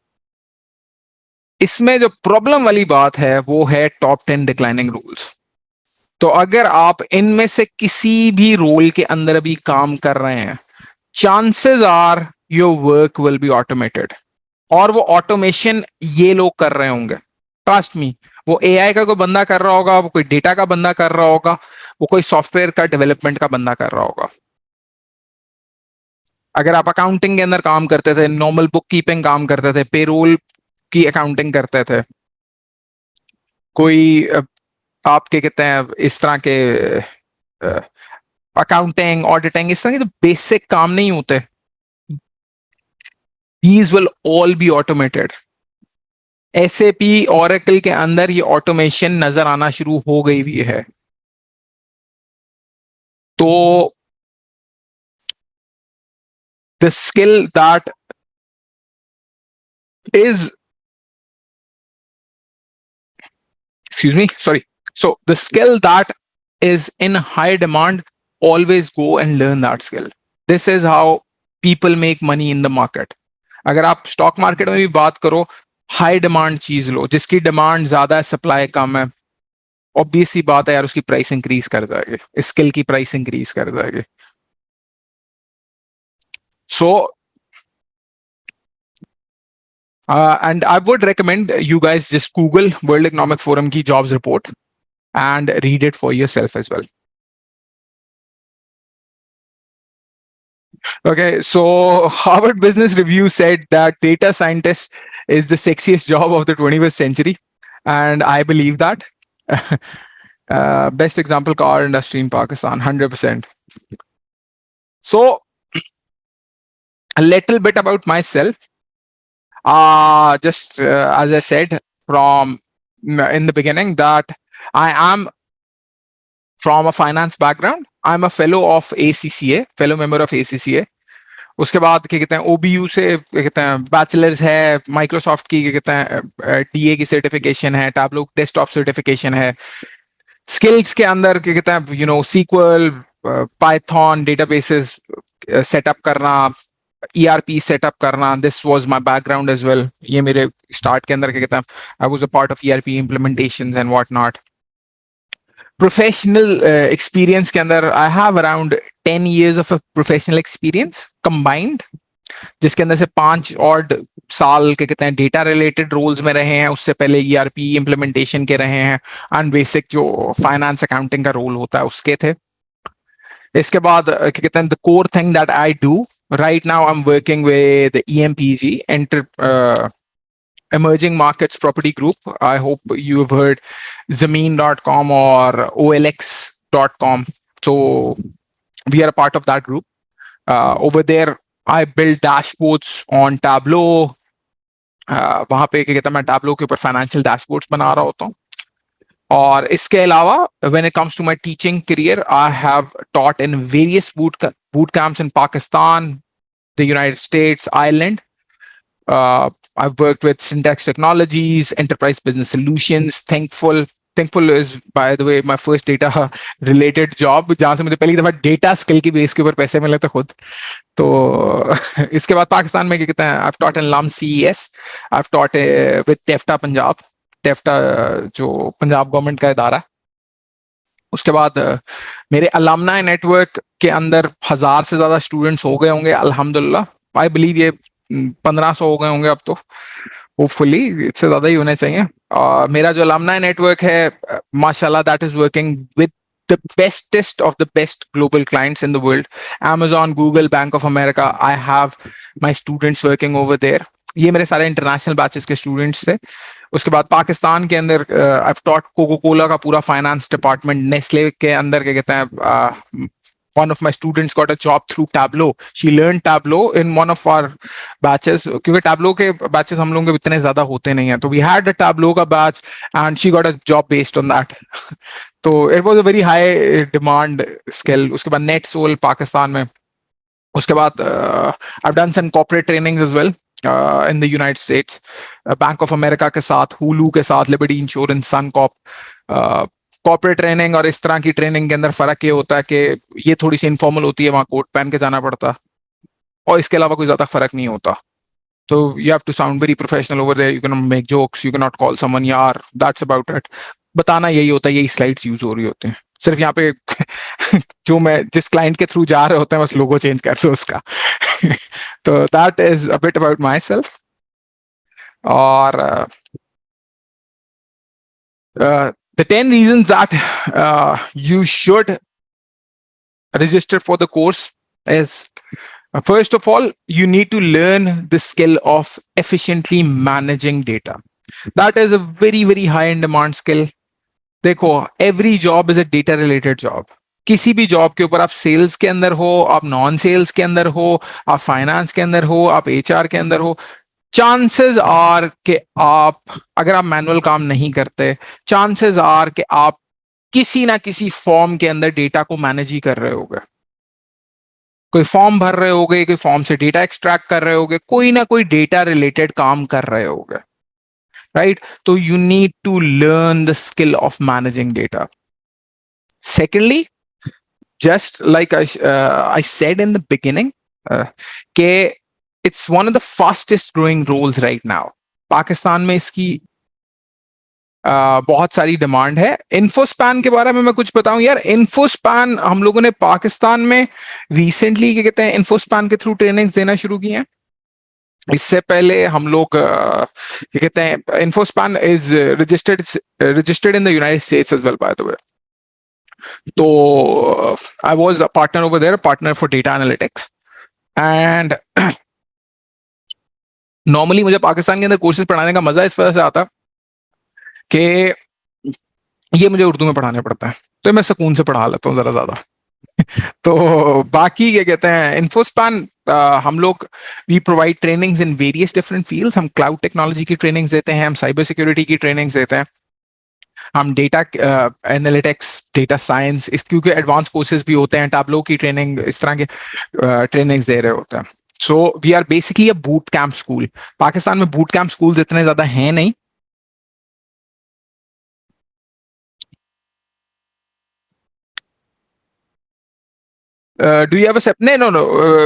S1: इसमें जो प्रॉब्लम वाली बात है वो है टॉप 10 डिक्लाइनिंग रोल्स. तो अगर आप इनमें से किसी भी रोल के अंदर अभी काम कर रहे हैं, chances are your work will be automated. और वो ऑटोमेशन ये लोग कर रहे होंगे, ट्रस्ट मी. वो एआई का कोई बंदा कर रहा होगा, वो कोई डेटा का बंदा कर रहा होगा, वो कोई सॉफ्टवेयर का डेवलपमेंट का बंदा कर रहा होगा. अगर आप अकाउंटिंग के अंदर काम करते थे, नॉर्मल बुक कीपिंग काम करते थे, पेरोल की अकाउंटिंग करते थे, कोई आप क्या कहते हैं इस तरह के अकाउंटिंग ऑडिटिंग, इस तरह के जो बेसिक काम नहीं होते, these will all be automated. SAP Oracle के अंदर ये ऑटोमेशन नजर आना शुरू हो गई भी है. तो the skill that is, excuse me, sorry, so the skill that is in high demand, always go and learn that skill. This is how people make money in the market. अगर आप स्टॉक मार्केट में भी बात करो, हाई डिमांड चीज लो, जिसकी डिमांड ज्यादा है, सप्लाई कम है, ऑब्वियस सी बात है यार, उसकी प्राइस इंक्रीज कर जाएगी, स्किल की प्राइस इंक्रीज कर जाएगी. सो and I would recommend you guys just Google World Economic Forum की jobs report and read it for yourself as well. Okay, so Harvard Business Review said that data scientist is the sexiest job of the 21st century, and I believe that. Best example, car industry in Pakistan, 100%. So a little bit about myself. Just as I said from in the beginning that I am from a finance background. I'm a fellow of ACCA, fellow member of ACCA. उसके बाद क्या कहते हैं OBU से क्या कहते हैं बैचलर्स है, माइक्रोसॉफ्ट की क्या कहते हैं DA की सर्टिफिकेशन है, टैबलो डेस्कटॉप सर्टिफिकेशन है. स्किल्स के अंदर क्या कहते हैं SQL, पाइथन, डेटाबेसेस सेटअप करना, ERP सेटअप करना. This was my background as well. ये मेरे स्टार्ट के अंदर क्या कहते हैं I was a part of ERP implementations and what not. Professional experience के अंदर I have around 10 years of a professional experience combined, जिसके अंदर से 5 और साल के कहते हैं डेटा रिलेटेड रोल्स में रहे हैं. उससे पहले ERP इम्प्लीमेंटेशन के रहे हैं, एंड बेसिक जो फाइनेंस अकाउंटिंग का रोल होता है उसके थे. इसके बाद क्या कहते हैं the core thing that I do right now, I'm working with the EMPG, Emerging Markets Property Group. I hope you've heard Zameen.com or OLX.com. So we are a part of that group. Over there, I build dashboards on Tableau. वहां पे क्या कहता है, मैं टैबलो के ऊपर फाइनेंशियल डैशबोर्ड्स बना रहा होता हूँ। और इसके अलावा when it comes to my teaching career, I have taught in various boot camps in Pakistan, the United States, Ireland. I've worked with Syntax Technologies, Enterprise Business Solutions, Thinkful. Thinkful is, by the way, my first data related job, जहां से मुझे पहली दफा डेटा स्किल की बेस के ऊपर पैसे मिले थे खुद। तो इसके बाद पाकिस्तान में क्या कहते हैं, I've taught in LUM CES, I've taught with taffeta Punjab, taffeta जो पंजाब गवर्नमेंट का इदारा है। उसके बाद मेरे अलमनाई नेटवर्क के अंदर 1000 से ज्यादा स्टूडेंट्स हो गए होंगे अल्हम्दुलिल्लाह। आई बिलीव ये 1500 हो गए होंगे अब तो, होपफुली इससे ज्यादा ही होने चाहिए। मेरा जो अलमनाई नेटवर्क है माशाल्लाह, that is working with the bestest of the best global clients in the world. Amazon, Google, Bank of America. I have my students working over there. ये मेरे सारे इंटरनेशनल बैचेस के स्टूडेंट्स थे। उसके बाद पाकिस्तान के अंदर आई टॉट कोको कोला का पूरा फाइनेंस डिपार्टमेंट, नेस्ले के अंदर क्या कहते हैं, one of my students got a job through Tableau. She learned Tableau in one of our batches, क्योंकि Tableau के batches हम लोगों के इतने ज्यादा होते नहीं हैं, तो we had a Tableau का batch and she got a job based on that. तो it was a very high demand skill. उसके बाद NetSol पाकिस्तान में। उसके बाद I've done some corporate trainings as well in the United States, bank of America के साथ, हुलू के साथ, लिबर्टी इंश्योरेंस, सनकॉप। कॉर्पोरेट ट्रेनिंग और इस तरह की ट्रेनिंग के अंदर फर्क ये होता है कि ये थोड़ी सी इनफॉर्मल होती है, वहां कोट पहन के जाना पड़ता है, और इसके अलावा कोई ज्यादा फर्क नहीं होता। तो you have to sound very professional over there, you can make jokes, you can not call someone यार, दैट्स अबाउट इट। बताना यही होता है, यही स्लाइड्स यूज हो रही होती हैं सिर्फ यहाँ पे। जो मैं जिस क्लाइंट के थ्रू जा रहे होते हैं बस लोगो चेंज कर दो उसका। तो that is a bit about my self. और the 10 reasons that you should register for the course is, first of all, you need to learn the skill of efficiently managing data. That is a very, very high in demand skill. देखो, every job is a data related job. किसी भी जॉब के ऊपर, आप सेल्स के अंदर हो, आप नॉन सेल्स के अंदर हो, आप फाइनेंस के अंदर हो, आप एचआर के अंदर हो, चांसेस आर कि आप, अगर आप मैनुअल काम नहीं करते, चांसेस आर कि आप किसी ना किसी फॉर्म के अंदर डेटा को मैनेज ही कर रहे होगे। कोई फॉर्म भर रहे होगे, कोई फॉर्म से डेटा एक्सट्रैक्ट कर रहे होगे, कोई ना कोई डेटा रिलेटेड काम कर रहे होगे, राइट? तो you need to learn the skill of managing data. Secondly, just like I said in the beginning, कि it's one of the fastest growing roles right now. Pakistan में इसकी बहुत सारी डिमांड है। इन्फोस्पैन के बारे में मैं कुछ बताऊं यार, इन्फोस्पैन हम लोगों ने पाकिस्तान में रिसेंटली क्या कहते हैं, इन्फोस्पैन के थ्रू ट्रेनिंग्स देना शुरू की हैं। इससे पहले हम लोग क्या कहते हैं, Infospan is registered in the United States as well, by the way. तो I was a partner over there, partner for data analytics. And normally मुझे पाकिस्तान के अंदर कोर्सेज पढ़ाने का मजा इस वजह से आता कि ये मुझे उर्दू में पढ़ाने पड़ता है, तो मैं सुकून से पढ़ा लेता हूँ जरा ज्यादा। तो बाकी क्या कहते हैं, इन्फोस्पैन हम लोग we provide trainings in various different fields. हम क्लाउड टेक्नोलॉजी की ट्रेनिंग्स देते हैं, हम साइबर सिक्योरिटी की ट्रेनिंग्स देते हैं, हम डेटा एनालिटिक्स, डेटा साइंस, इस क्योंकि एडवांस कोर्सेज भी होते हैं, टैबलो की ट्रेनिंग, इस तरह के ट्रेनिंग्स दे रहे होते हैं। So we are basically a boot camp school. Pakistan में बूट कैंप स्कूल्स इतने ज्यादा हैं नहीं। Do you have a no,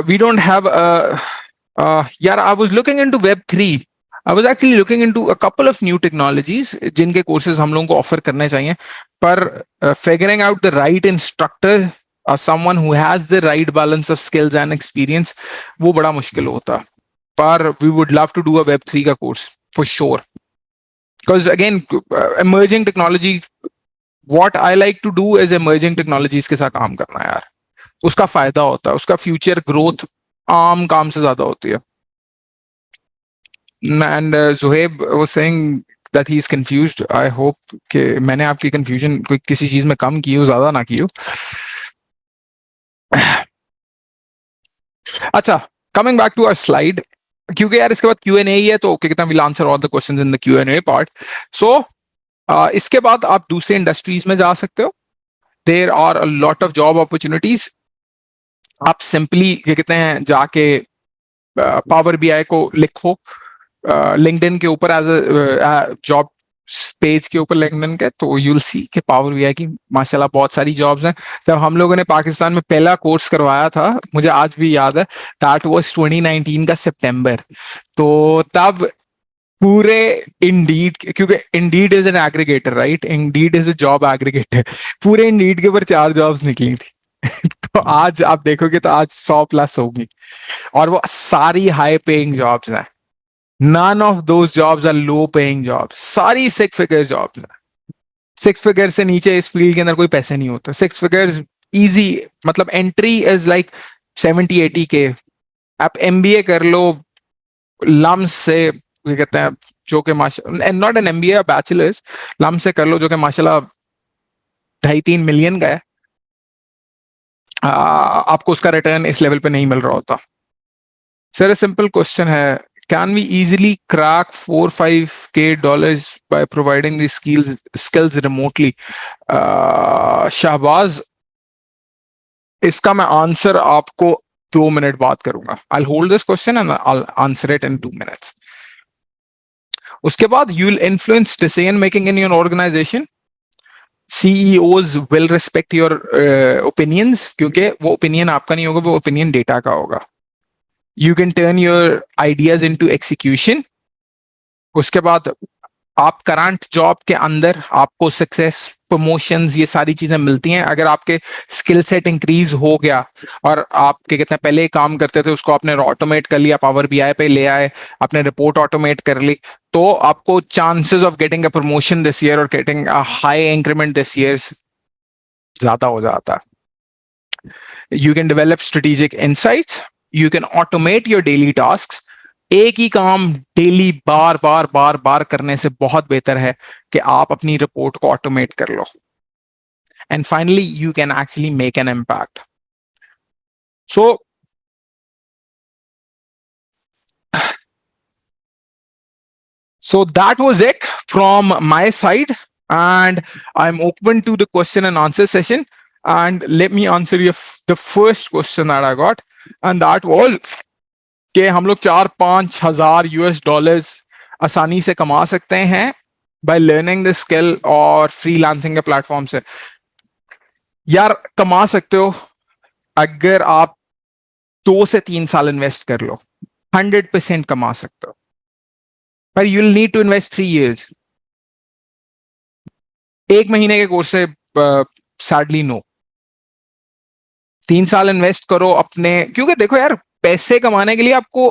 S1: we don't have a yeah, I was looking into web3. I was actually looking into a couple of new technologies जिनके courses हम लोगों को offer करने चाहिए, पर figuring out the right instructor or someone who has the right balance of skills and experience, वो बड़ा मुश्किल होता। पर we would love to do a web3 का course for sure, because again emerging technology, what I like to do is emerging technologies के साथ काम करना यार, उसका फायदा होता है, उसका फ्यूचर ग्रोथ आम काम से ज्यादा होती है। And Zuheb was saying that he is confused. I hope कि मैंने आपकी कंफ्यूजन कोई किसी चीज में कम की हो, ज्यादा ना की हो। अच्छा, coming back to our slide, क्योंकि यार इसके बाद Q&A ही है, तो ओके कितना will answer all the questions in the Q&A part. So इसके बाद आप दूसरे इंडस्ट्रीज में जा सकते हो. There are a lot of job opportunities. आप सिंपली क्या कहते हैं जाके पावर बीआई को लिखो लिंक्डइन के ऊपर एज जॉब पेज के ऊपर लिंक्डइन के, तो यूल सी कि पावर बीआई की माशाल्लाह बहुत सारी जॉब्स हैं. जब हम लोगों ने पाकिस्तान में पहला कोर्स करवाया था, मुझे आज भी याद है, दैट वाज 2019 का सितंबर. तो तब पूरे इंडीड, क्योंकि Indeed is an aggregator, right, Indeed is a job aggregator, पूरे इंडीड के ऊपर 4 जॉब्स निकली थी. तो आज आप देखोगे तो आज 100 प्लस होगी, और वो सारी हाई पेइंग जॉब्स हैं. None of those jobs are low paying jobs, सारी 6 फिगर जॉब्स हैं. 6 फिगर से नीचे इस फील्ड के अंदर कोई पैसे नहीं होते. 6 फिगर इजी, मतलब एंट्री इज लाइक 70-80 के. आप एमबीए कर लो लम्स से, क्या कहते हैं, जो कि माशा not an MBA, bachelors LUMS से कर लो, जो कि माशाल्लाह 2.5-3 मिलियन का है. आपको उसका रिटर्न इस लेवल पे नहीं मिल रहा होता. सर सिंपल क्वेश्चन है, can we easily crack $4-5K by providing the skills remotely? Shahbaz, इसका मैं आंसर आपको 2 मिनट बाद करूंगा. I hold this question and I answer it in 2 minutes. उसके बाद you will influence decision making in your organization. CEOs will respect your opinions, क्योंकि वो ओपिनियन आपका नहीं होगा, वो ओपिनियन डेटा का होगा. You can turn your ideas into execution. उसके बाद आप करंट जॉब के अंदर आपको सक्सेस, प्रमोशंस, ये सारी चीजें मिलती हैं अगर आपके स्किल सेट इंक्रीज हो गया, और आप क्या कहते हैं पहले काम करते थे उसको आपने ऑटोमेट कर लिया, पावर बीआई पे ले आए, आपने रिपोर्ट ऑटोमेट कर ली, तो आपको chances of getting a promotion this year और getting a high increment this year ज्यादा हो जाता है. You can develop strategic insights. You can automate your daily task. एक ही काम डेली बार बार बार बार करने से बहुत बेहतर है कि आप अपनी रिपोर्ट को ऑटोमेट कर लो. And finally you can actually make an impact. So that was it from my side, and I'm open to the question and answer session. And let me answer you the first question that I got, and that was कि हम लोग 4-5 हजार $US आसानी से कमा सकते हैं by learning the skill और freelancing के प्लेटफॉर्म से. यार कमा सकते हो अगर आप 2 से 3 साल इन्वेस्ट कर लो, 100% कमा सकते हो, पर you will need to invest 3 years. 1 महीने के कोर्स से सैडली नो. 3 साल इन्वेस्ट करो अपने, क्योंकि देखो यार पैसे कमाने के लिए आपको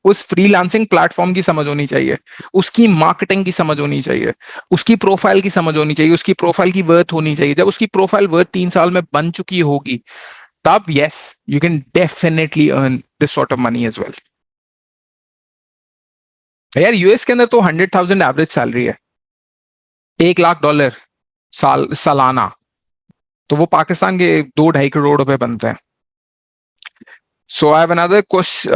S1: उस फ्रीलांसिंग प्लेटफॉर्म की समझ होनी चाहिए, उसकी मार्केटिंग की समझ होनी चाहिए, उसकी प्रोफाइल की समझ होनी चाहिए, उसकी प्रोफाइल की वर्थ होनी चाहिए. जब उसकी प्रोफाइल वर्थ 3 साल में बन चुकी होगी, तब yes you can definitely earn this sort of money as well. यार यूएस के अंदर तो 100,000 एवरेज सैलरी है, $1 लाख सालाना, तो वो पाकिस्तान के 2-2.5 करोड़ रुपए बनते हैं. So I have another question.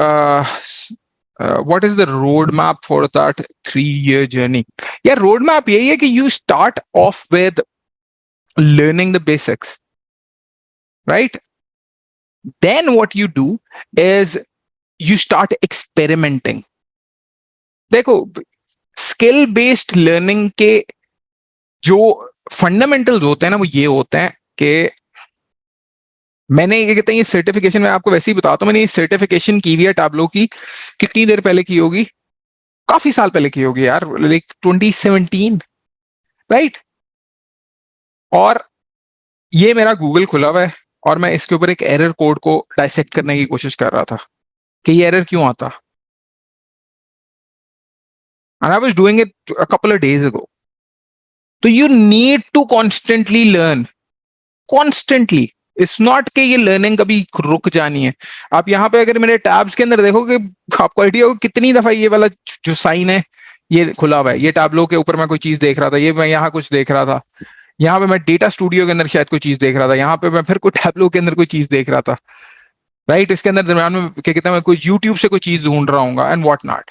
S1: What is the roadmap for that 3-year journey? Yeah, roadmap यही है कि you start off with learning the basics, right? Then what you do is you start experimenting. देखो स्किल बेस्ड लर्निंग के जो फंडामेंटल्स होते हैं ना, वो ये होते हैं कि मैंने ये कहते हैं ये सर्टिफिकेशन, मैं आपको वैसे ही बताता हूँ, मैंने ये सर्टिफिकेशन की हुई है टैबलो की. कितनी देर पहले की होगी? काफी साल पहले की होगी यार, लाइक 2017, राइट. और ये मेरा गूगल खुला हुआ है और मैं इसके ऊपर एक एरर कोड को डाइसेक्ट करने की कोशिश कर रहा था कि ये एरर क्यों आता. And I was doing it a couple of days ago. So you need to constantly learn. Constantly. It's not कि ये लर्निंग कभी रुक जानी है. आप यहाँ पे अगर मेरे टैब्स के अंदर देखोगे, आपको आइडिया होगा कितनी दफा ये वाला जो साइन है ये खुला हुआ है. ये टैबलो के ऊपर मैं कोई चीज देख रहा था, ये मैं यहाँ कुछ देख रहा था, यहाँ पे मैं डेटा स्टूडियो के अंदर शायद कोई चीज देख रहा था, यहाँ पे मैं फिर कोई टैबलो के अंदर कोई चीज देख रहा था. राइट इसके अंदर दरम्यान में क्या कहते हैं मैं कोई यूट्यूब से कोई चीज ढूंढ रहा हूँ एंड व्हाट नॉट,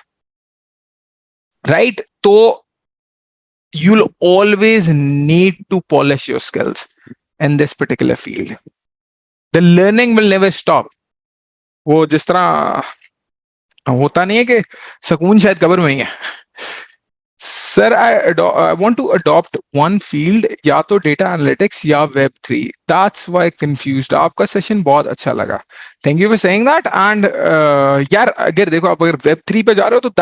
S1: राइट? तो you'll always need to polish your skills in this particular field. The learning will never stop. वो जिस तरह होता नहीं है कि सुकून शायद कब्र में ही है। Sir I want to adopt one field, या तो डेटा एनालिटिक्स या वेब 3, दैट्स व्हाई कंफ्यूज्ड। आपका सेशन बहुत अच्छा लगा, thank you for saying that. And यार अगर देखो आप अगर वेब 3 पे जा रहे हो तो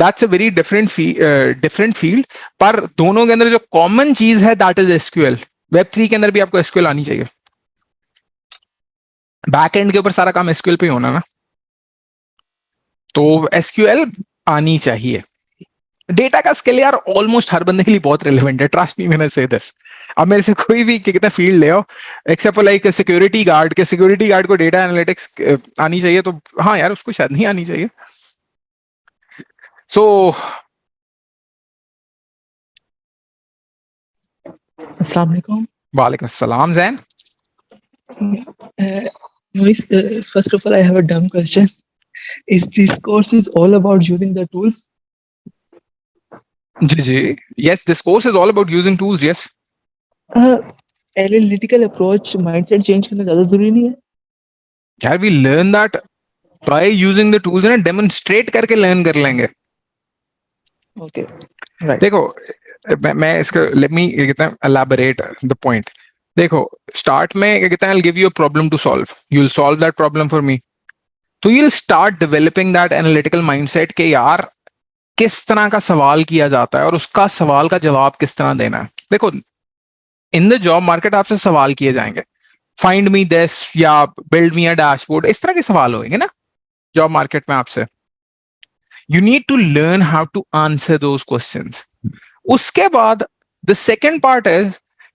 S1: that's a very different field, पर दोनों के अंदर जो कॉमन चीज है दैट इज एसक्यूएल। वेब 3 के अंदर भी आपको एसक्यूएल आनी चाहिए, बैक एंड के ऊपर सारा काम एसक्यूएल पे ही होना ना, तो एसक्यूएल आनी चाहिए। डेटा का स्किल यार ऑलमोस्ट हर बंदे के लिए बहुत रिलेवेंट है, ट्रस्ट मी व्हेन आई से दिस। अब मेरे से कोई भी कितना फील्ड ले आओ except for like security guard के, सिक्योरिटी गार्ड को डेटा एनालिटिक्स आनी चाहिए, तो हाँ यार उसको शायद नहीं आनी चाहिए। सो
S2: अस्सलाम वालेकुम।
S1: वालेकुम अस्सलाम Jain.
S2: Moise, first of all, I have a dumb question. Is this course is all about using the tools?
S1: Ji ji, yes, this course is all about using tools, yes.
S2: Analytical approach mindset change करना ज़्यादा ज़रूरी नहीं है?
S1: यार we learn that by using the tools, ना demonstrate करके learn कर लेंगे।
S2: Okay, right.
S1: देखो मैं इसका लेट मी कहते हैं elaborate the point। देखो स्टार्ट में क्या कहते हैं I'll give you a problem to solve, you'll solve that problem for me, तो you'll start developing that analytical mindset कि यार किस तरह का सवाल किया जाता है और उसका सवाल का जवाब किस तरह देना है। देखो इन द जॉब मार्केट आपसे सवाल किए जाएंगे, फाइंड मी दिस या बिल्ड मी अ डैशबोर्ड, इस तरह के सवाल होंगे ना जॉब मार्केट में आपसे। You need to learn how to answer those questions. उसके बाद द सेकेंड पार्ट है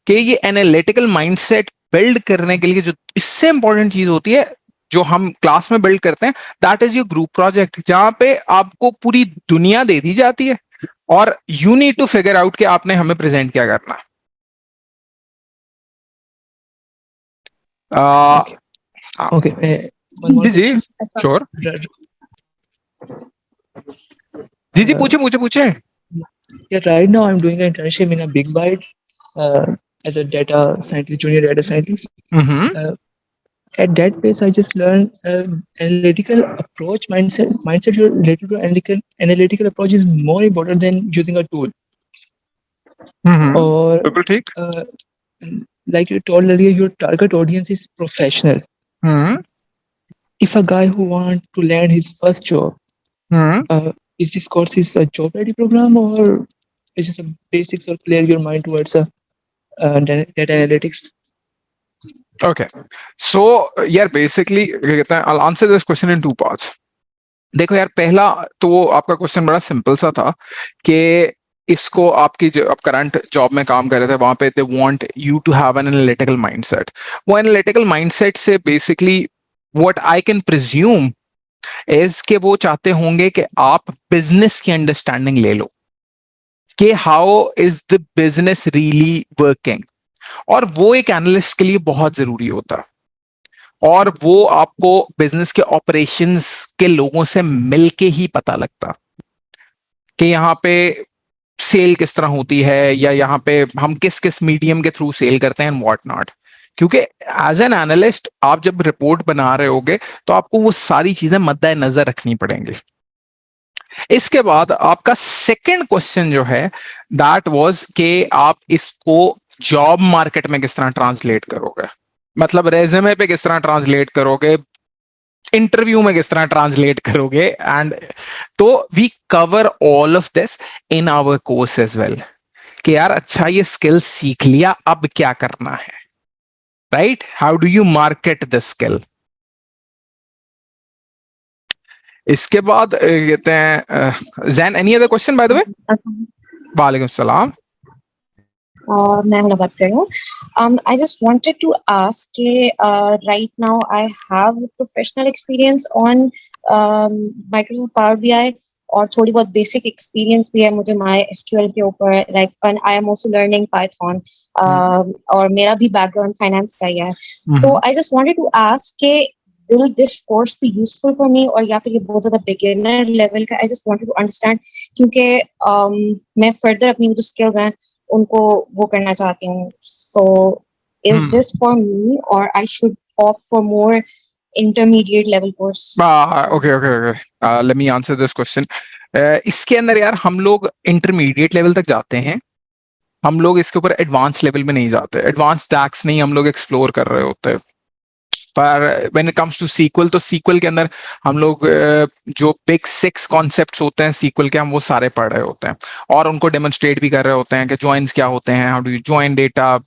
S1: कि ये एनालिटिकल माइंडसेट बिल्ड करने के लिए जो इससे इंपॉर्टेंट चीज होती है जो हम क्लास में बिल्ड करते हैं, that is your group project, जहां पे आपको पूरी दुनिया दे दी जाती है और you need to figure out कि आपने हमें प्रेजेंट क्या करना।
S2: Okay. Okay. One more
S1: जी जी
S2: question.
S1: श्योर,
S2: R-
S1: जी जी पूछे पूछे पूछे।
S2: Yeah, right now I'm doing an internship in a big byte as a data scientist, junior data scientist. At that place, I just learned analytical approach mindset related to analytical approach is more important than using a tool. Or
S1: बिल्कुल ठीक।
S2: like you told earlier, your target audience is professional. If a guy who wants to land his first job, is this course is a job ready program or it's just a basics or clear your mind towards a data analytics?
S1: Okay, so यार बेसिकली क्या कहते हैं I'll answer this question in two parts। देखो यार पहला तो आपका क्वेश्चन बड़ा सिंपल सा था कि इसको आपकी जो आप करंट जॉब में काम कर रहे थे वहां पे they want you to have an analytical mindset. वो एनालिटिकल माइंडसेट से basically what I can presume is कि वो चाहते होंगे कि आप बिजनेस की अंडरस्टैंडिंग ले लो कि how is the business really working, और वो एक एनालिस्ट के लिए बहुत जरूरी होता है। और वो आपको बिजनेस के ऑपरेशंस के लोगों से मिलके ही पता लगता कि यहाँ पे सेल किस तरह होती है या यहाँ पे हम किस किस मीडियम के थ्रू सेल करते हैं एंड व्हाट नॉट। क्योंकि एज एन एनालिस्ट आप जब रिपोर्ट बना रहे होगे तो आपको वो सारी चीजें मद्देनजर रखनी पड़ेंगी। इसके बाद आपका सेकंड क्वेश्चन जो है दैट वाज कि आप इसको जॉब मार्केट में किस तरह ट्रांसलेट करोगे, मतलब रेज्यूमे पे किस तरह ट्रांसलेट करोगे, इंटरव्यू में किस तरह ट्रांसलेट करोगे। एंड तो we cover all of this in our course as well कि यार अच्छा ये स्किल सीख लिया अब क्या करना है, right? How do you market the skill. इसके बाद कहते हैं Jain any other question by the वे? वालेकुम सलाम।
S3: मैं हुना बात कर रही हूँ। I just wanted to ask कि right now I have professional experience on Microsoft Power BI और थोड़ी बहुत बेसिक एक्सपीरियंस भी है मुझे MySQL के ऊपर, like I am also learning Python, और मेरा भी बैकग्राउंड फाइनेंस का ही है. So I just wanted to ask के will this course be useful for me, और या फिर ये बहुत ज्यादा beginner level का. I just wanted to understand क्योंकि मैं further अपनी जो skills हैं उनको वो करना चाहती हूँ. So is this for me or I should opt for more intermediate level course?
S1: Okay. Let me answer this question. इसके अंदर यार हम लोग इंटरमीडिएट लेवल तक जाते हैं, हम लोग इसके ऊपर एडवांस लेवल में नहीं जाते. एडवांस टैक्स नहीं हम लोग एक्सप्लोर कर रहे होते. पर when it comes to SQL, तो सीक्वल के अंदर हम लोग जो बिग 6 कॉन्सेप्ट्स होते हैं सीक्वल के, हम वो सारे पढ़ रहे होते हैं और उनको डेमोन्स्ट्रेट भी कर रहे होते हैं कि जॉइंस क्या होते हैं, how do you join data,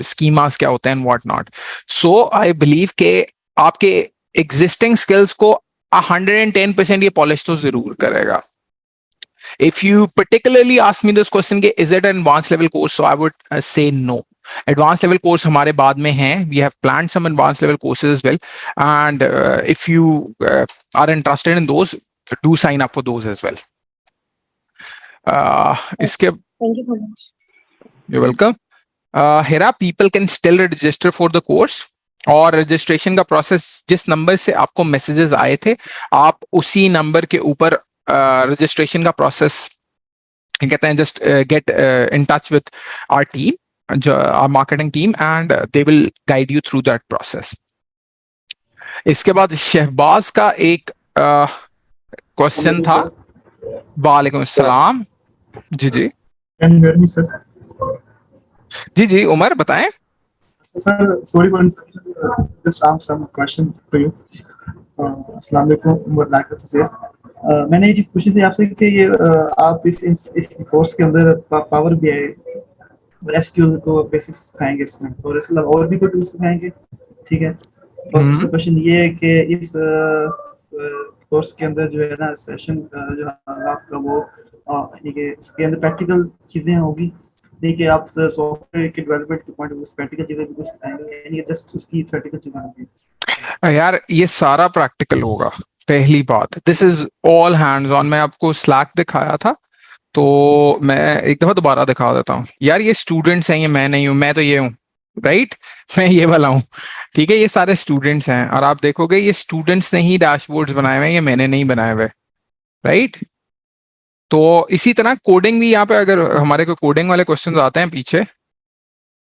S1: schemas क्या होते हैं, what not. So I believe के आपके एग्जिस्टिंग स्किल्स को 110% ये पॉलिश तो जरूर करेगा. If you particularly ask me this question, is it an advanced level course? So I would say no. Advanced level course हमारे बाद में हैं. We have planned some advanced level courses as well. And if you are interested in those, do sign up for those as well. इसके
S3: Thank you so much.
S1: You're welcome. Hira, people can still register for the course. और रजिस्ट्रेशन का प्रोसेस जिस नंबर से आपको मैसेजेस आए थे, आप उसी नंबर के ऊपर रजिस्ट्रेशन का प्रोसेस कहते हैं. Just get in touch with our team, our marketing team, and they will guide you through that process. इसके बाद शहबाज का एक क्वेश्चन था. वालेकुम अस्सलाम. जी जी जी उमर बताएं.
S4: Sir, sorry for just ask some question to you. अस्सलाम वालेकुम, उमर लाकत से. मैंने ये चीज़ पूछी थी आपसे कि ये आप इस कोर्स के अंदर पावर बीआई और एसक्यूएल को बेसिक्स सिखाएंगे इसमें, और इसके अलावा और भी कोई टूल्स सिखाएंगे, ठीक है. और दूसरा क्वेश्चन ये है कि इस कोर्स के अंदर जो है ना सेशन जो आपका वो इसके अंदर प्रैक्टिकल चीज़ें होगी, देखिए आप सॉफ्टवेयर के डेवलपमेंट के पॉइंट ऑफ व्यू प्रैक्टिकल चीजें भी कुछ बताएंगे, यानी जस्ट उसकी प्रैक्टिकल चीजें होंगी.
S1: यार ये सारा प्रैक्टिकल होगा. पहली बात, this is all hands on. मैं आपको स्लैक दिखाया था, तो मैं एक दफा दोबारा दिखा देता हूँ. यार ये स्टूडेंट्स हैं, ये मैं नहीं हूँ. मैं तो ये हूँ, राइट. मैं ये वाला हूँ, ठीक है. ये सारे स्टूडेंट्स हैं और आप देखोगे ये स्टूडेंट्स ने ही डैशबोर्ड्स बनाए हुए हैं, ये मैंने नहीं बनाए हुए, राइट. तो इसी तरह कोडिंग भी यहाँ पे, अगर हमारे को कोडिंग वाले क्वेश्चन आते हैं पीछे,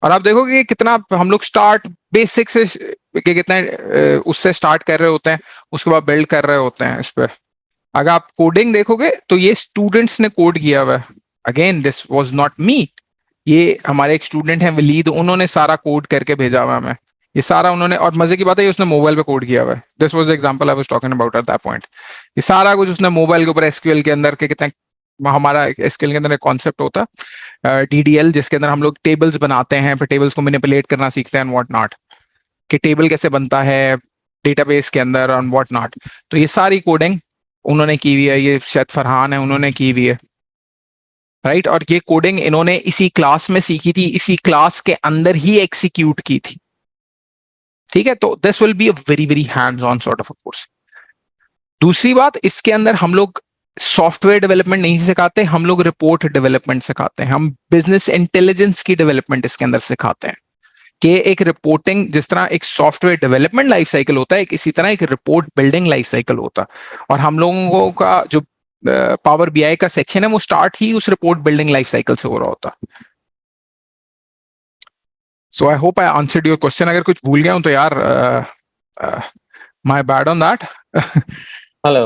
S1: और आप देखोगे कितना हम लोग स्टार्ट बेसिक से कितना उससे स्टार्ट कर रहे होते हैं, उसके बाद बिल्ड कर रहे होते हैं इस पे. अगर आप कोडिंग देखोगे तो ये स्टूडेंट्स ने कोड किया हुआ है. Again this was not me, ये हमारे एक स्टूडेंट हैं वलीद, उन्होंने सारा कोड करके भेजा हुआ है हमें. ये सारा उन्होंने, और मजे की बात है उसने मोबाइल पे कोड किया हुआ है. This was the example I was talking about at that point. ये सारा कुछ उसने मोबाइल के ऊपर एसक्यूएल के अंदर के कितना, हमारा एसक्यूएल के अंदर एक कॉन्सेप्ट होता है डीडीएल, जिसके अंदर हम लोग टेबल्स बनाते हैं, फिर टेबल्स को मैनिपुलेट करना सीखते हैं एंड व्हाट नॉट, कि टेबल कैसे बनता है डेटाबेस के अंदर एंड व्हाट नॉट. तो ये सारी कोडिंग उन्होंने की हुई है. ये शायद फरहान है, उन्होंने की हुई है, राइट. और ये कोडिंग इन्होंने इसी क्लास में सीखी थी, इसी क्लास के अंदर ही एक्सिक्यूट की थी, ठीक है. तो this will be a very very hands on sort of a course. दूसरी बात, इसके अंदर हम लोग सॉफ्टवेयर डेवलपमेंट नहीं सिखाते, हम लोग रिपोर्ट डेवलपमेंट सिखाते हैं. हम बिजनेस इंटेलिजेंस की डेवलपमेंट इसके अंदर सिखाते हैं, कि एक रिपोर्टिंग, जिस तरह एक सॉफ्टवेयर डेवलपमेंट लाइफ साइकिल होता है, एक इसी तरह एक रिपोर्ट बिल्डिंग लाइफ साइकिल होता है. और हम लोगों का जो पावर बीआई का सेक्शन है वो स्टार्ट ही उस रिपोर्ट बिल्डिंग लाइफ साइकिल से हो रहा होता. So I hope I answered your question. अगर कुछ भूल गया हूं तो यार my bad on that.
S5: Hello,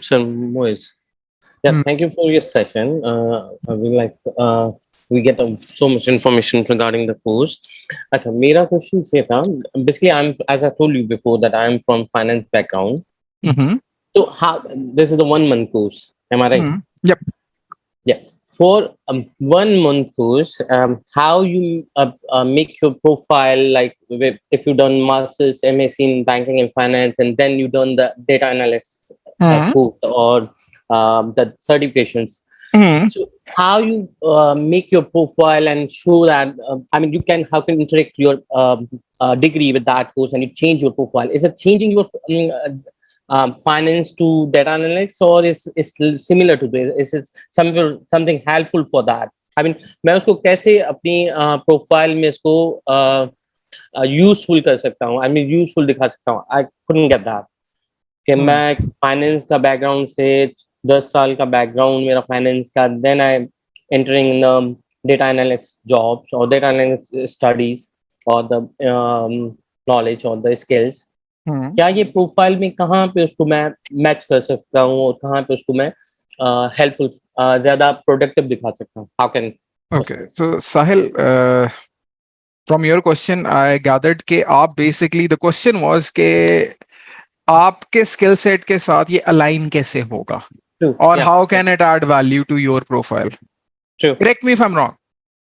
S5: Sir Moiz. Yeah, thank you for your session. We get so much information regarding the course. अच्छा, मेरा question ये था. Basically, as I told you before, that I'm from finance background. So how this is the 1 month course? Am I right?
S1: Yep.
S5: Yeah. For 1 month course, how you make your profile, like if you done masters, MSc in banking and finance, and then you done the data analyst course or the certifications. So how you make your profile and show that I mean, how can you interact your degree with that course and you change your profile? Is it changing your finance to data analytics, or is similar to this? Is it something helpful for that? I mean, मैं उसको कैसे अपनी प्रोफाइल में इसको यूजफुल कर सकता हूँ? I mean, यूजफुल दिखा सकता हूँ. I couldn't get that. कि मैं फाइनेंस का बैकग्राउंड से 10 साल का बैकग्राउंड मेरा फाइनेंस का, then I entering in the data analytics jobs और डेटा एनालिटिक्स स्टडीज और द नॉलेज और द स्किल्स. क्या ये प्रोफाइल में कहाँ पे उसको मैं मैच कर सकता हूँ और कहाँ पे उसको मैं हेल्पफुल ज्यादा प्रोडक्टिव दिखा सकता हूँ? How can?
S1: Okay, so Sahil, from your question, I gathered कि आप basically the question was कि आपके skill set के साथ ये align कैसे होगा और how can it add value to your profile?
S5: True.
S1: Correct me if I'm wrong.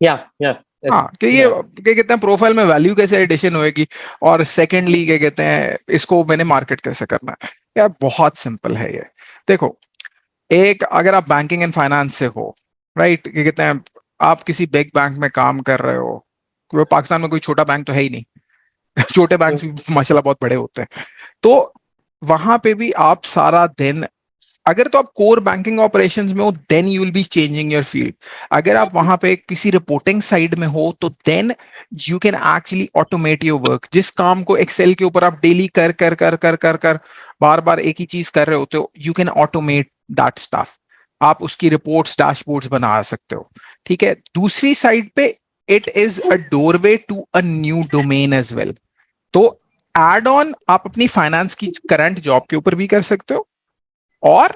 S5: Yeah.
S1: हाँ, कि ये क्या कहते हैं प्रोफाइल में वैल्यू कैसे एडिशन होएगी, और सेकेंडली क्या कहते हैं इसको मैंने मार्केट कैसे करना है. यार बहुत सिंपल है ये. देखो, एक अगर आप बैंकिंग एंड फाइनेंस से हो, राइट, क्या कहते हैं आप किसी बिग बैंक में काम कर रहे हो, वो पाकिस्तान में कोई छोटा बैंक तो है ही नहीं, छोटे बैंक माशाल्लाह बहुत बड़े होते हैं, तो वहां पे भी आप सारा दिन, अगर तो आप कोर बैंकिंग ऑपरेशंस में हो then you will be changing your field. अगर आप वहां पे किसी रिपोर्टिंग साइड में हो तो then you can actually automate your work. जिस काम को एक्सेल के ऊपर आप डेली कर कर कर कर कर कर बार बार एक ही चीज कर रहे होते हो, you can automate that stuff. आप उसकी रिपोर्ट्स डैशबोर्ड्स बना सकते हो. ठीक है. दूसरी साइड पे it is a doorway to a new domain as well. तो एड ऑन आप अपनी फाइनेंस की करंट जॉब के ऊपर भी कर सकते हो, और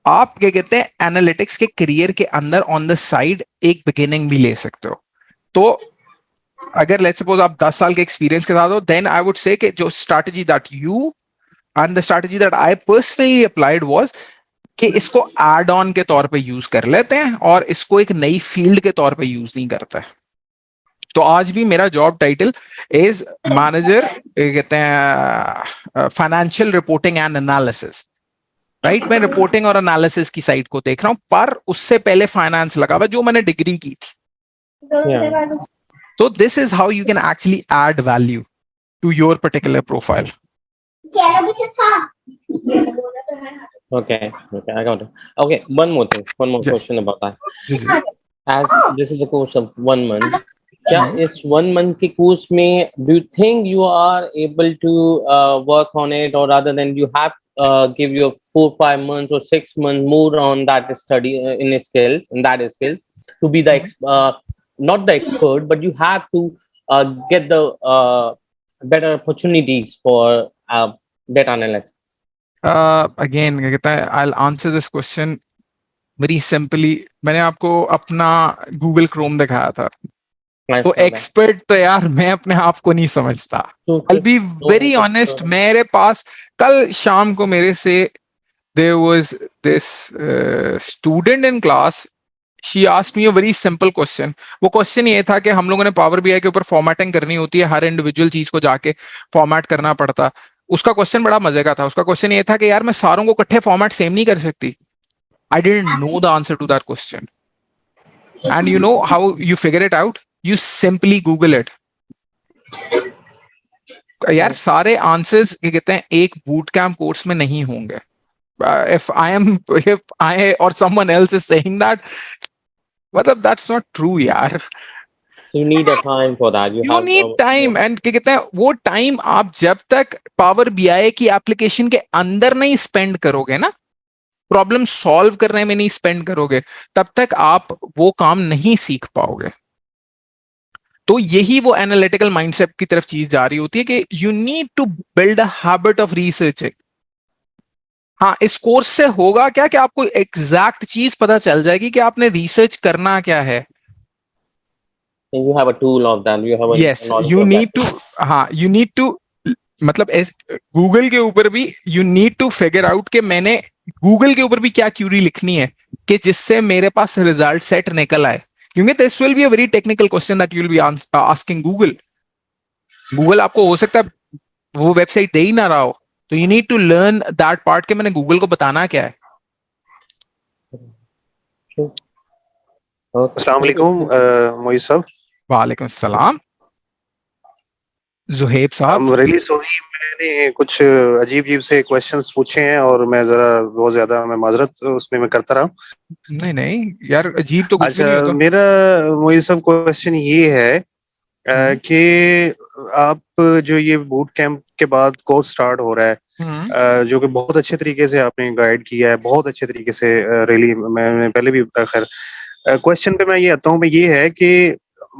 S1: आप क्या कहते हैं एनालिटिक्स के करियर के अंदर ऑन द साइड एक बिगिनिंग भी ले सकते हो. तो अगर लेट्स सपोज आप 10 साल के एक्सपीरियंस के साथ हो, देन आई वुड से कि जो strategy that you and the strategy that I personally applied was कि इसको एड ऑन के तौर पे यूज कर लेते हैं और इसको एक नई फील्ड के तौर पे यूज नहीं करते. तो आज भी मेरा जॉब टाइटल इज मैनेजर, कहते हैं financial reporting and analysis, right. मैं रिपोर्टिंग और एनालिसिस की साइड को देख रहा हूं, पर उससे पहले फाइनेंस लगा हुआ जो मैंने डिग्री की थी. तो this is how you can actually add value to your particular profile.
S5: Okay, I got it. Okay, one more
S1: Yes.
S5: question about that.
S1: जी जी.
S5: As this is a course of 1 month, क्या इस 1 month के course में do you think you are able to work on it, or rather than you have give your 4-5 months or 6 months more on that study in that skills to be the not the expert, but you have to get the better opportunities for data analytics?
S1: Again क्या कहता है, I will answer this question very simply. मैंने आपको अपना गूगल क्रोम दिखाया था, तो एक्सपर्ट तो यार मैं अपने आप को नहीं समझता. I be very honest. मेरे पास कल शाम को मेरे से there was this student in class, she asked me a very simple question. वो क्वेश्चन ये था कि हम लोगों ने पावर बीआई के ऊपर फॉर्मेटिंग करनी होती है, हर इंडिविजुअल चीज को जाके फॉर्मेट करना पड़ता. उसका क्वेश्चन बड़ा मजे का था. उसका क्वेश्चन ये था कि यार मैं सारों को इकट्ठे फॉर्मेट सेम नहीं कर सकती. I didn't know the answer to that question. And you know how you figure it out? You simply Google it. यार सारे आंसर्स क्या कहते हैं एक बूट कैंप कोर्स में नहीं होंगे. if I or someone else is saying that, मतलब that's not true यार.
S5: You need a time for that.
S1: You need time. and क्या कहते हैं वो टाइम आप जब तक पावर बीआई की एप्लीकेशन के अंदर नहीं स्पेंड करोगे ना, प्रॉब्लम सॉल्व करने में नहीं स्पेंड करोगे, तब तक आप वो काम नहीं सीख पाओगे. तो यही वो एनालिटिकल माइंडसेट की तरफ चीज जा रही होती है कि you need to build a habit of researching. हाँ, इस कोर्स से होगा क्या कि आपको एग्जैक्ट चीज पता चल जाएगी कि आपने रिसर्च करना क्या है.
S5: You have a tool of that. You have a
S1: yes, you need to. हाँ, you need to, मतलब गूगल के ऊपर भी you need to figure out कि मैंने गूगल के ऊपर भी क्या क्यूरी लिखनी है कि जिससे मेरे पास रिजल्ट सेट निकल आए. क्योंकि this will be a very technical question that you will be asking Google. Google आपको हो सकता है वो वेबसाइट दे ही ना रहा हो, तो you need to learn that part के मैंने गूगल को बताना क्या है.
S6: अस्सलाम वालेकुम मोइज साहब.
S1: वालेकुम सलाम. जुहेब साहब.
S6: I'm really sorry, मैं मैंने कुछ अजीब से क्वेश्चंस पूछे हैं और मैं जरा बहुत ज्यादा मैं माजरत उसमें मैं करता रहा हूँ।
S1: नहीं नहीं यार, अजीब तो कुछ भी नहीं
S6: अच्छा,
S1: होता।
S6: मेरा वही सब क्वेश्चन ये है कि आप जो ये बूट कैंप के बाद कोर्स स्टार्ट हो रहा है, जो कि बहुत अच्छे तरीके से आपने गाइड किया है, बहुत अच्छे तरीके से, रियली मैंने पहले भी खैर क्वेश्चन पे मैं ये आता हूँ, मैं ये है कि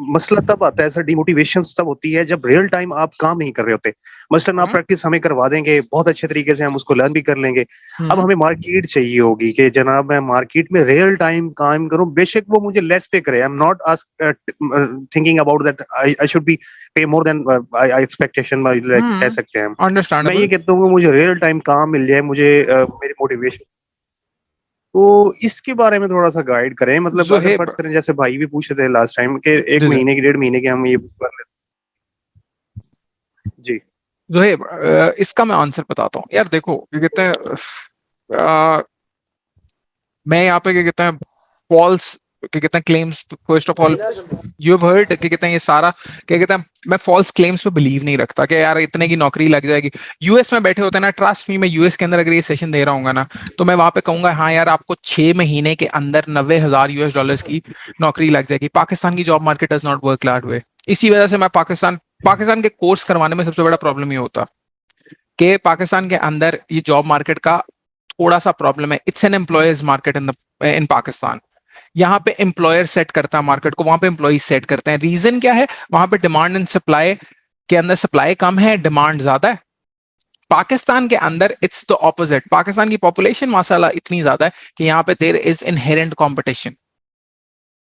S6: मसला तब आता है सर, डिमोटिवेशन तब होती है जब रियल टाइम आप काम नहीं कर रहे होते। मसलन आप प्रैक्टिस हमें करवा देंगे बहुत अच्छे तरीके से, हम उसको लर्न भी कर लेंगे। अब हमें मार्केट चाहिए होगी कि जनाब मैं मार्केट में रियल टाइम काम करूं, बेशक वो मुझे लेस पे करे, I am not thinking about that I should be पे मोर देन एक्सपेक्टेशन कह सकते हैं हम। मैं ये
S1: अंडरस्टैंडेबल।
S6: कहता हूँ कि मुझे रियल टाइम काम मिल जाए, मुझे मेरी मोटिवेशन, तो इसके बारे में थोड़ा सा गाइड करें। मतलब अगर
S1: जोहेब,
S6: फर्ज करें जैसे भाई भी पूछे थे लास्ट टाइम के एक
S1: जी जी,
S6: महीने की 1.5 महीने के हम ये कर लेते जी।
S1: जोहेब, इसका मैं आंसर बताता हूँ यार। देखो क्या कहते हैं, मैं यहाँ पे क्या कहते हैं, फॉल्स क्या कहते हैं claims, first of all you have heard क्या कहते हैं, ये सारा क्या कहते हैं, मैं फॉल्स क्लेम्स पे बिलीव नहीं रखता कि यार इतने की नौकरी लग जाएगी। यूएस में बैठे होते हैं ना, ट्रस्ट मी, मैं यूएस के अंदर अगर ये सेशन दे रहा हूँ ना, तो मैं वहां पे कहूंगा हाँ यार आपको 6 महीने के अंदर $90,000 की नौकरी लग जाएगी। पाकिस्तान की job market does not work that way. इसी वजह से मैं पाकिस्तान पाकिस्तान के कोर्स करवाने में सबसे बड़ा प्रॉब्लम ये होता कि पाकिस्तान के अंदर ये जॉब मार्केट का थोड़ा सा प्रॉब्लम है। It's an employers market in Pakistan. यहाँ पे एम्प्लॉयर सेट करता है मार्केट को, वहां पे एम्प्लॉय सेट करते हैं। रीजन क्या है? वहां पे डिमांड एंड सप्लाई के अंदर सप्लाई कम है, डिमांड ज्यादा है। पाकिस्तान के अंदर इट्स द ऑपोजिट। पाकिस्तान की पॉपुलेशन माशाल्लाह इतनी ज्यादा है कि यहाँ पे there is inherent competition.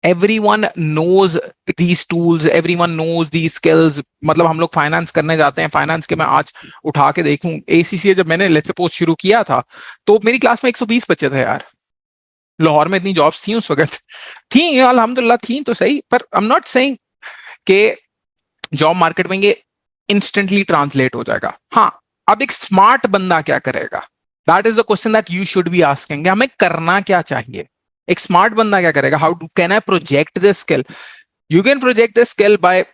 S1: Everyone knows these tools, everyone knows these skills. मतलब हम लोग फाइनेंस करने जाते हैं, फाइनेंस के मैं आज उठा के देखूं, एसीसीए जब मैंने लेट्स सपोज शुरू किया था तो मेरी क्लास में 120 बच्चे थे यार। लाहौर में इतनी जॉब्स थी उस वक्त, थी अल्हम्दुलिल्लाह, थी तो सही, पर आई एम नॉट सेइंग कि जॉब मार्केट में ये इंस्टेंटली ट्रांसलेट हो जाएगा। हाँ, अब एक स्मार्ट बंदा क्या करेगा? That is the question that you should be asking. हमें करना क्या चाहिए? एक स्मार्ट बंदा क्या करेगा? How can I project this skill? You can project this skill by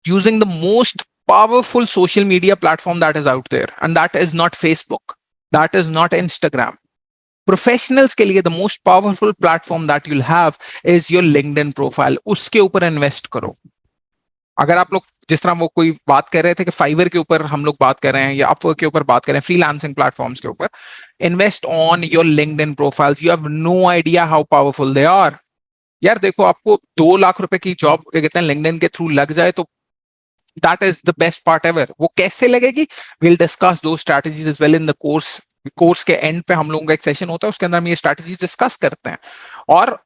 S1: using the most powerful social media platform that is out there, and that is not Facebook, that is not Instagram. Professionals के लिए the most powerful platform that you'll have is your LinkedIn profile. उसके ऊपर इन्वेस्ट करो। अगर आप लोग जिस तरह वो कोई बात कर रहे थे कि फाइवर के ऊपर हम लोग बात कर रहे हैं या अपवर्क के ऊपर बात कर रहे हैं, फ्रीलांसिंग प्लेटफॉर्म्स के ऊपर, invest on your LinkedIn profiles. You have no idea how powerful they are. यार देखो, आपको 2 लाख रुपए की जॉब कहते हैं लिंक्डइन के थ्रू लग जाए तो that is the best part ever. वो कैसे लगेगी? विल डिस्कस दो strategies as well in the course. Course के एंड पे हम लोगों का एक सेशन होता है, उसके अंदर हम ये स्ट्रैटेजी डिस्कस करते हैं। और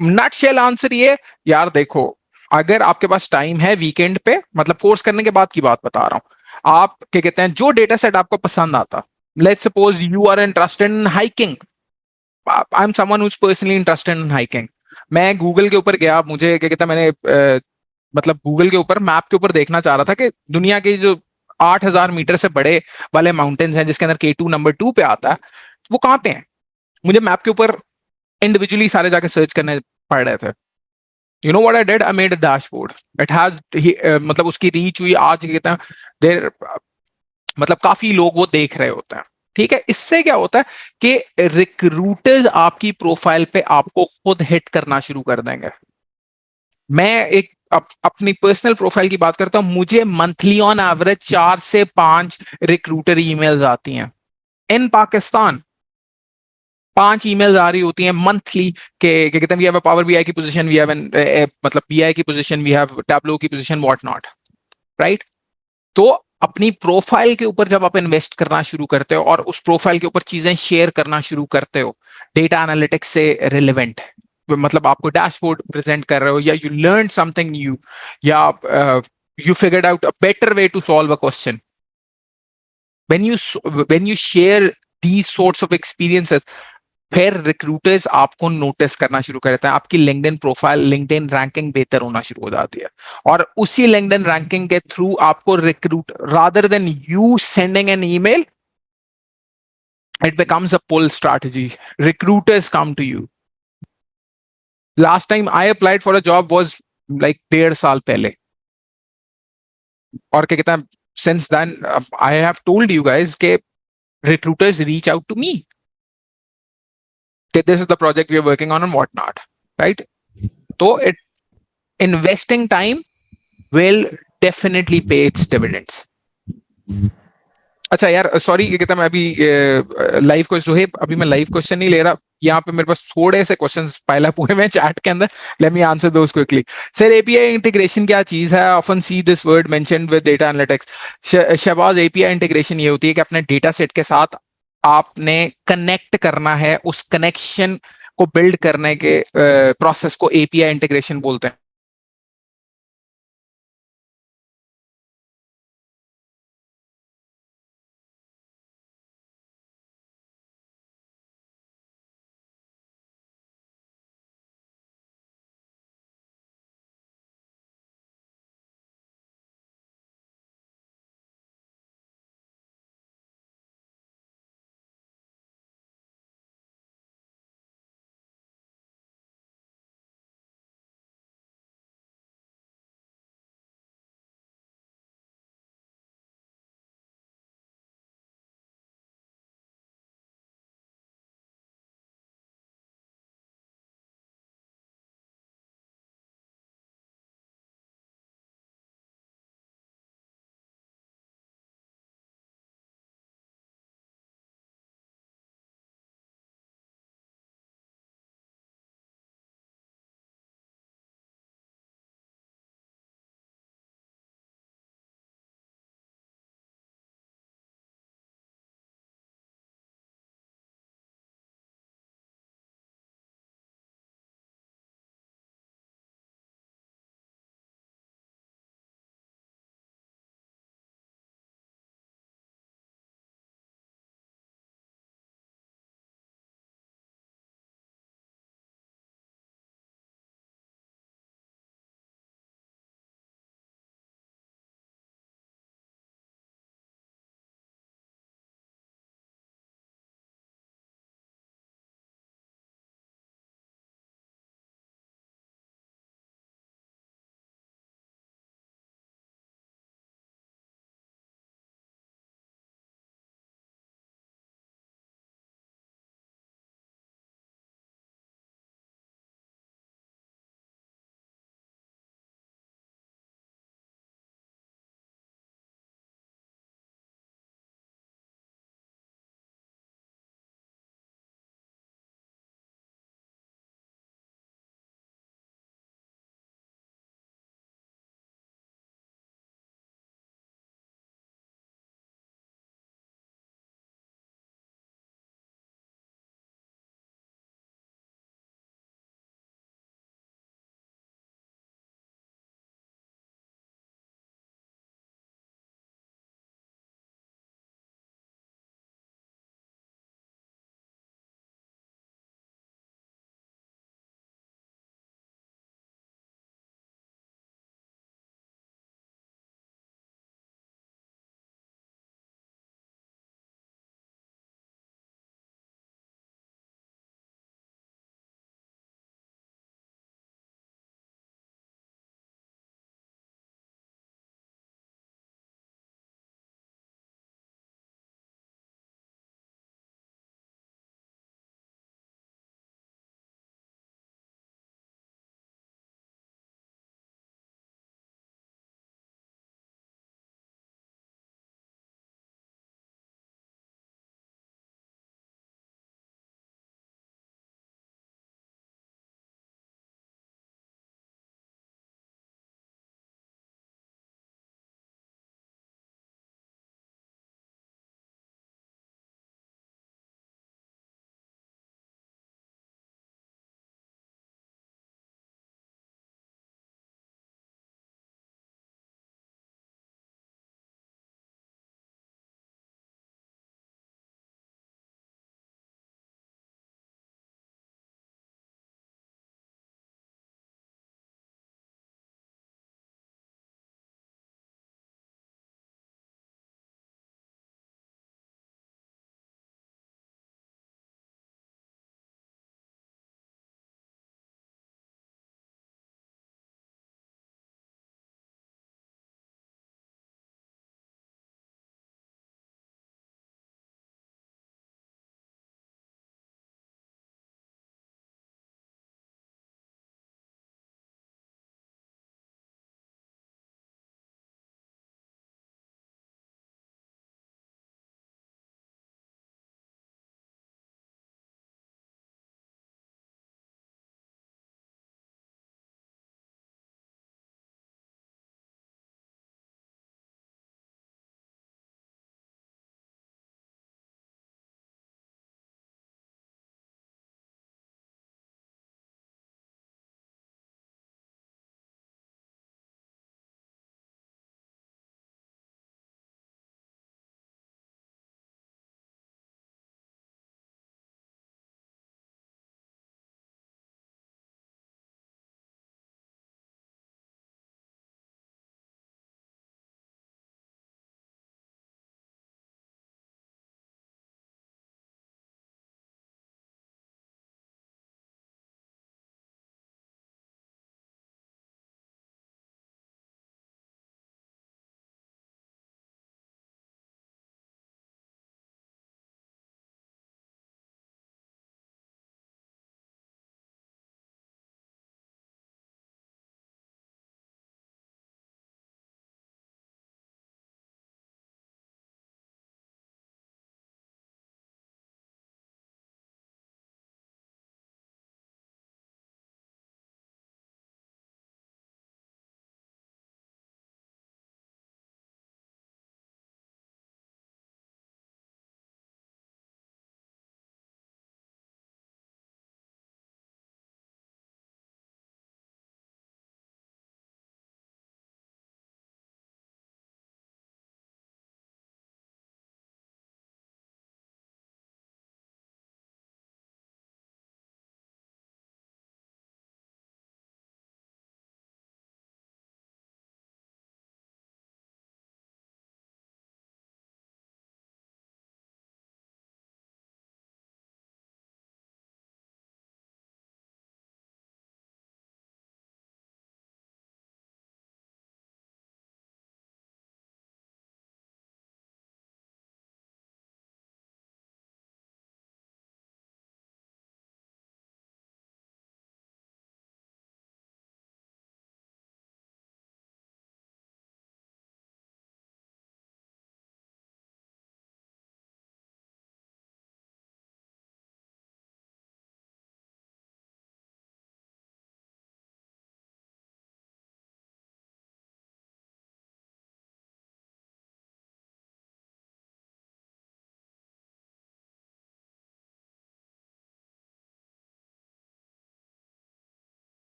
S1: नटशेल आंसर ये, यार देखो, अगर आपके पास टाइम है वीकेंड पे, मतलब कोर्स करने के बाद की बात बता रहा हूं, आप क्या कहते हैं, जो डेटा सेट आपको पसंद आता, let's suppose you are interested in hiking, I am someone who is personally interested in hiking. मैं गूगल के ऊपर गया, मुझे क्या कहता है, मैंने मतलब गूगल के ऊपर मैप के ऊपर देखना चाह रहा था कि दुनिया के जो 8,000 मीटर से बड़े वाले माउंटेन्स हैं जिसके अंदर K2 नंबर 2 पे आता है, वो कहाँ पे हैं? मुझे मैप के ऊपर इंडिविजुअली सारे जाके सर्च करने पड़ रहे थे। You know what I did? I made a dashboard. It has मतलब उसकी रीच हुई आज कहते हैं देर, मतलब काफी लोग वो देख रहे होते हैं। ठीक है, इससे क्या होता है कि रिक्रूटर्स आपकी प्रोफाइल पे आपको खुद हिट करना शुरू कर देंगे। मैं एक अपनी पर्सनल प्रोफाइल की बात करता हूं, मुझे मंथली ऑन एवरेज 4 से 5 रिक्रूटर ईमेल्स आती हैं इन पाकिस्तान। 5 ईमेल्स आ रही होती हैं मंथली के क्या कहते हैं, we have a power BI की पोजीशन, वी हैव एन मतलब बीआई की पोजीशन, वी हैव टैबलो की पोजीशन, व्हाट नॉट, राइट? तो अपनी प्रोफाइल के ऊपर जब आप इन्वेस्ट करना शुरू करते हो और उस प्रोफाइल के ऊपर चीजें शेयर करना शुरू करते हो डेटा एनालिटिक्स से रिलेवेंट, मतलब आपको डैशबोर्ड प्रेजेंट कर रहे हो, या यू लर्न समथिंग न्यू, या you figured out a better way to solve a question, when you share these sorts of experiences, फिर रिक्रूटर्स आपको नोटिस करना शुरू कर देते हैं। आपकी लिंक्डइन प्रोफाइल, लिंक्डइन रैंकिंग बेहतर होना शुरू हो जाती है, और उसी लिंक्डइन रैंकिंग के थ्रू आपको recruit, rather than you sending an email, it becomes a pull strategy. Recruiters come to you. Last time I applied for a job was like 1.5 साल पहले, और क्या कहता है, since then I have told you guys that recruiters reach out to me that this is the project we are working on and whatnot, right? So it investing time will definitely pay its dividends. अच्छा यार सॉरी ये कहता मैं अभी लाइव क्वेश्चन जोहेब अभी मैं लाइव क्वेश्चन नहीं ले रहा यहाँ पे मेरे पास थोड़े से क्वेश्चंस पाइल अप हुए हैं चैट के अंदर let me answer those quickly sir API integration क्या चीज है often see this word mentioned with data analytics Shahbaz API integration ये होती है कि अपने डेटा सेट के साथ आपने कनेक्ट करना है उस कनेक्शन को बिल्ड करने के प्रोसेस को एपीआई इंटीग्रेशन बोलते हैं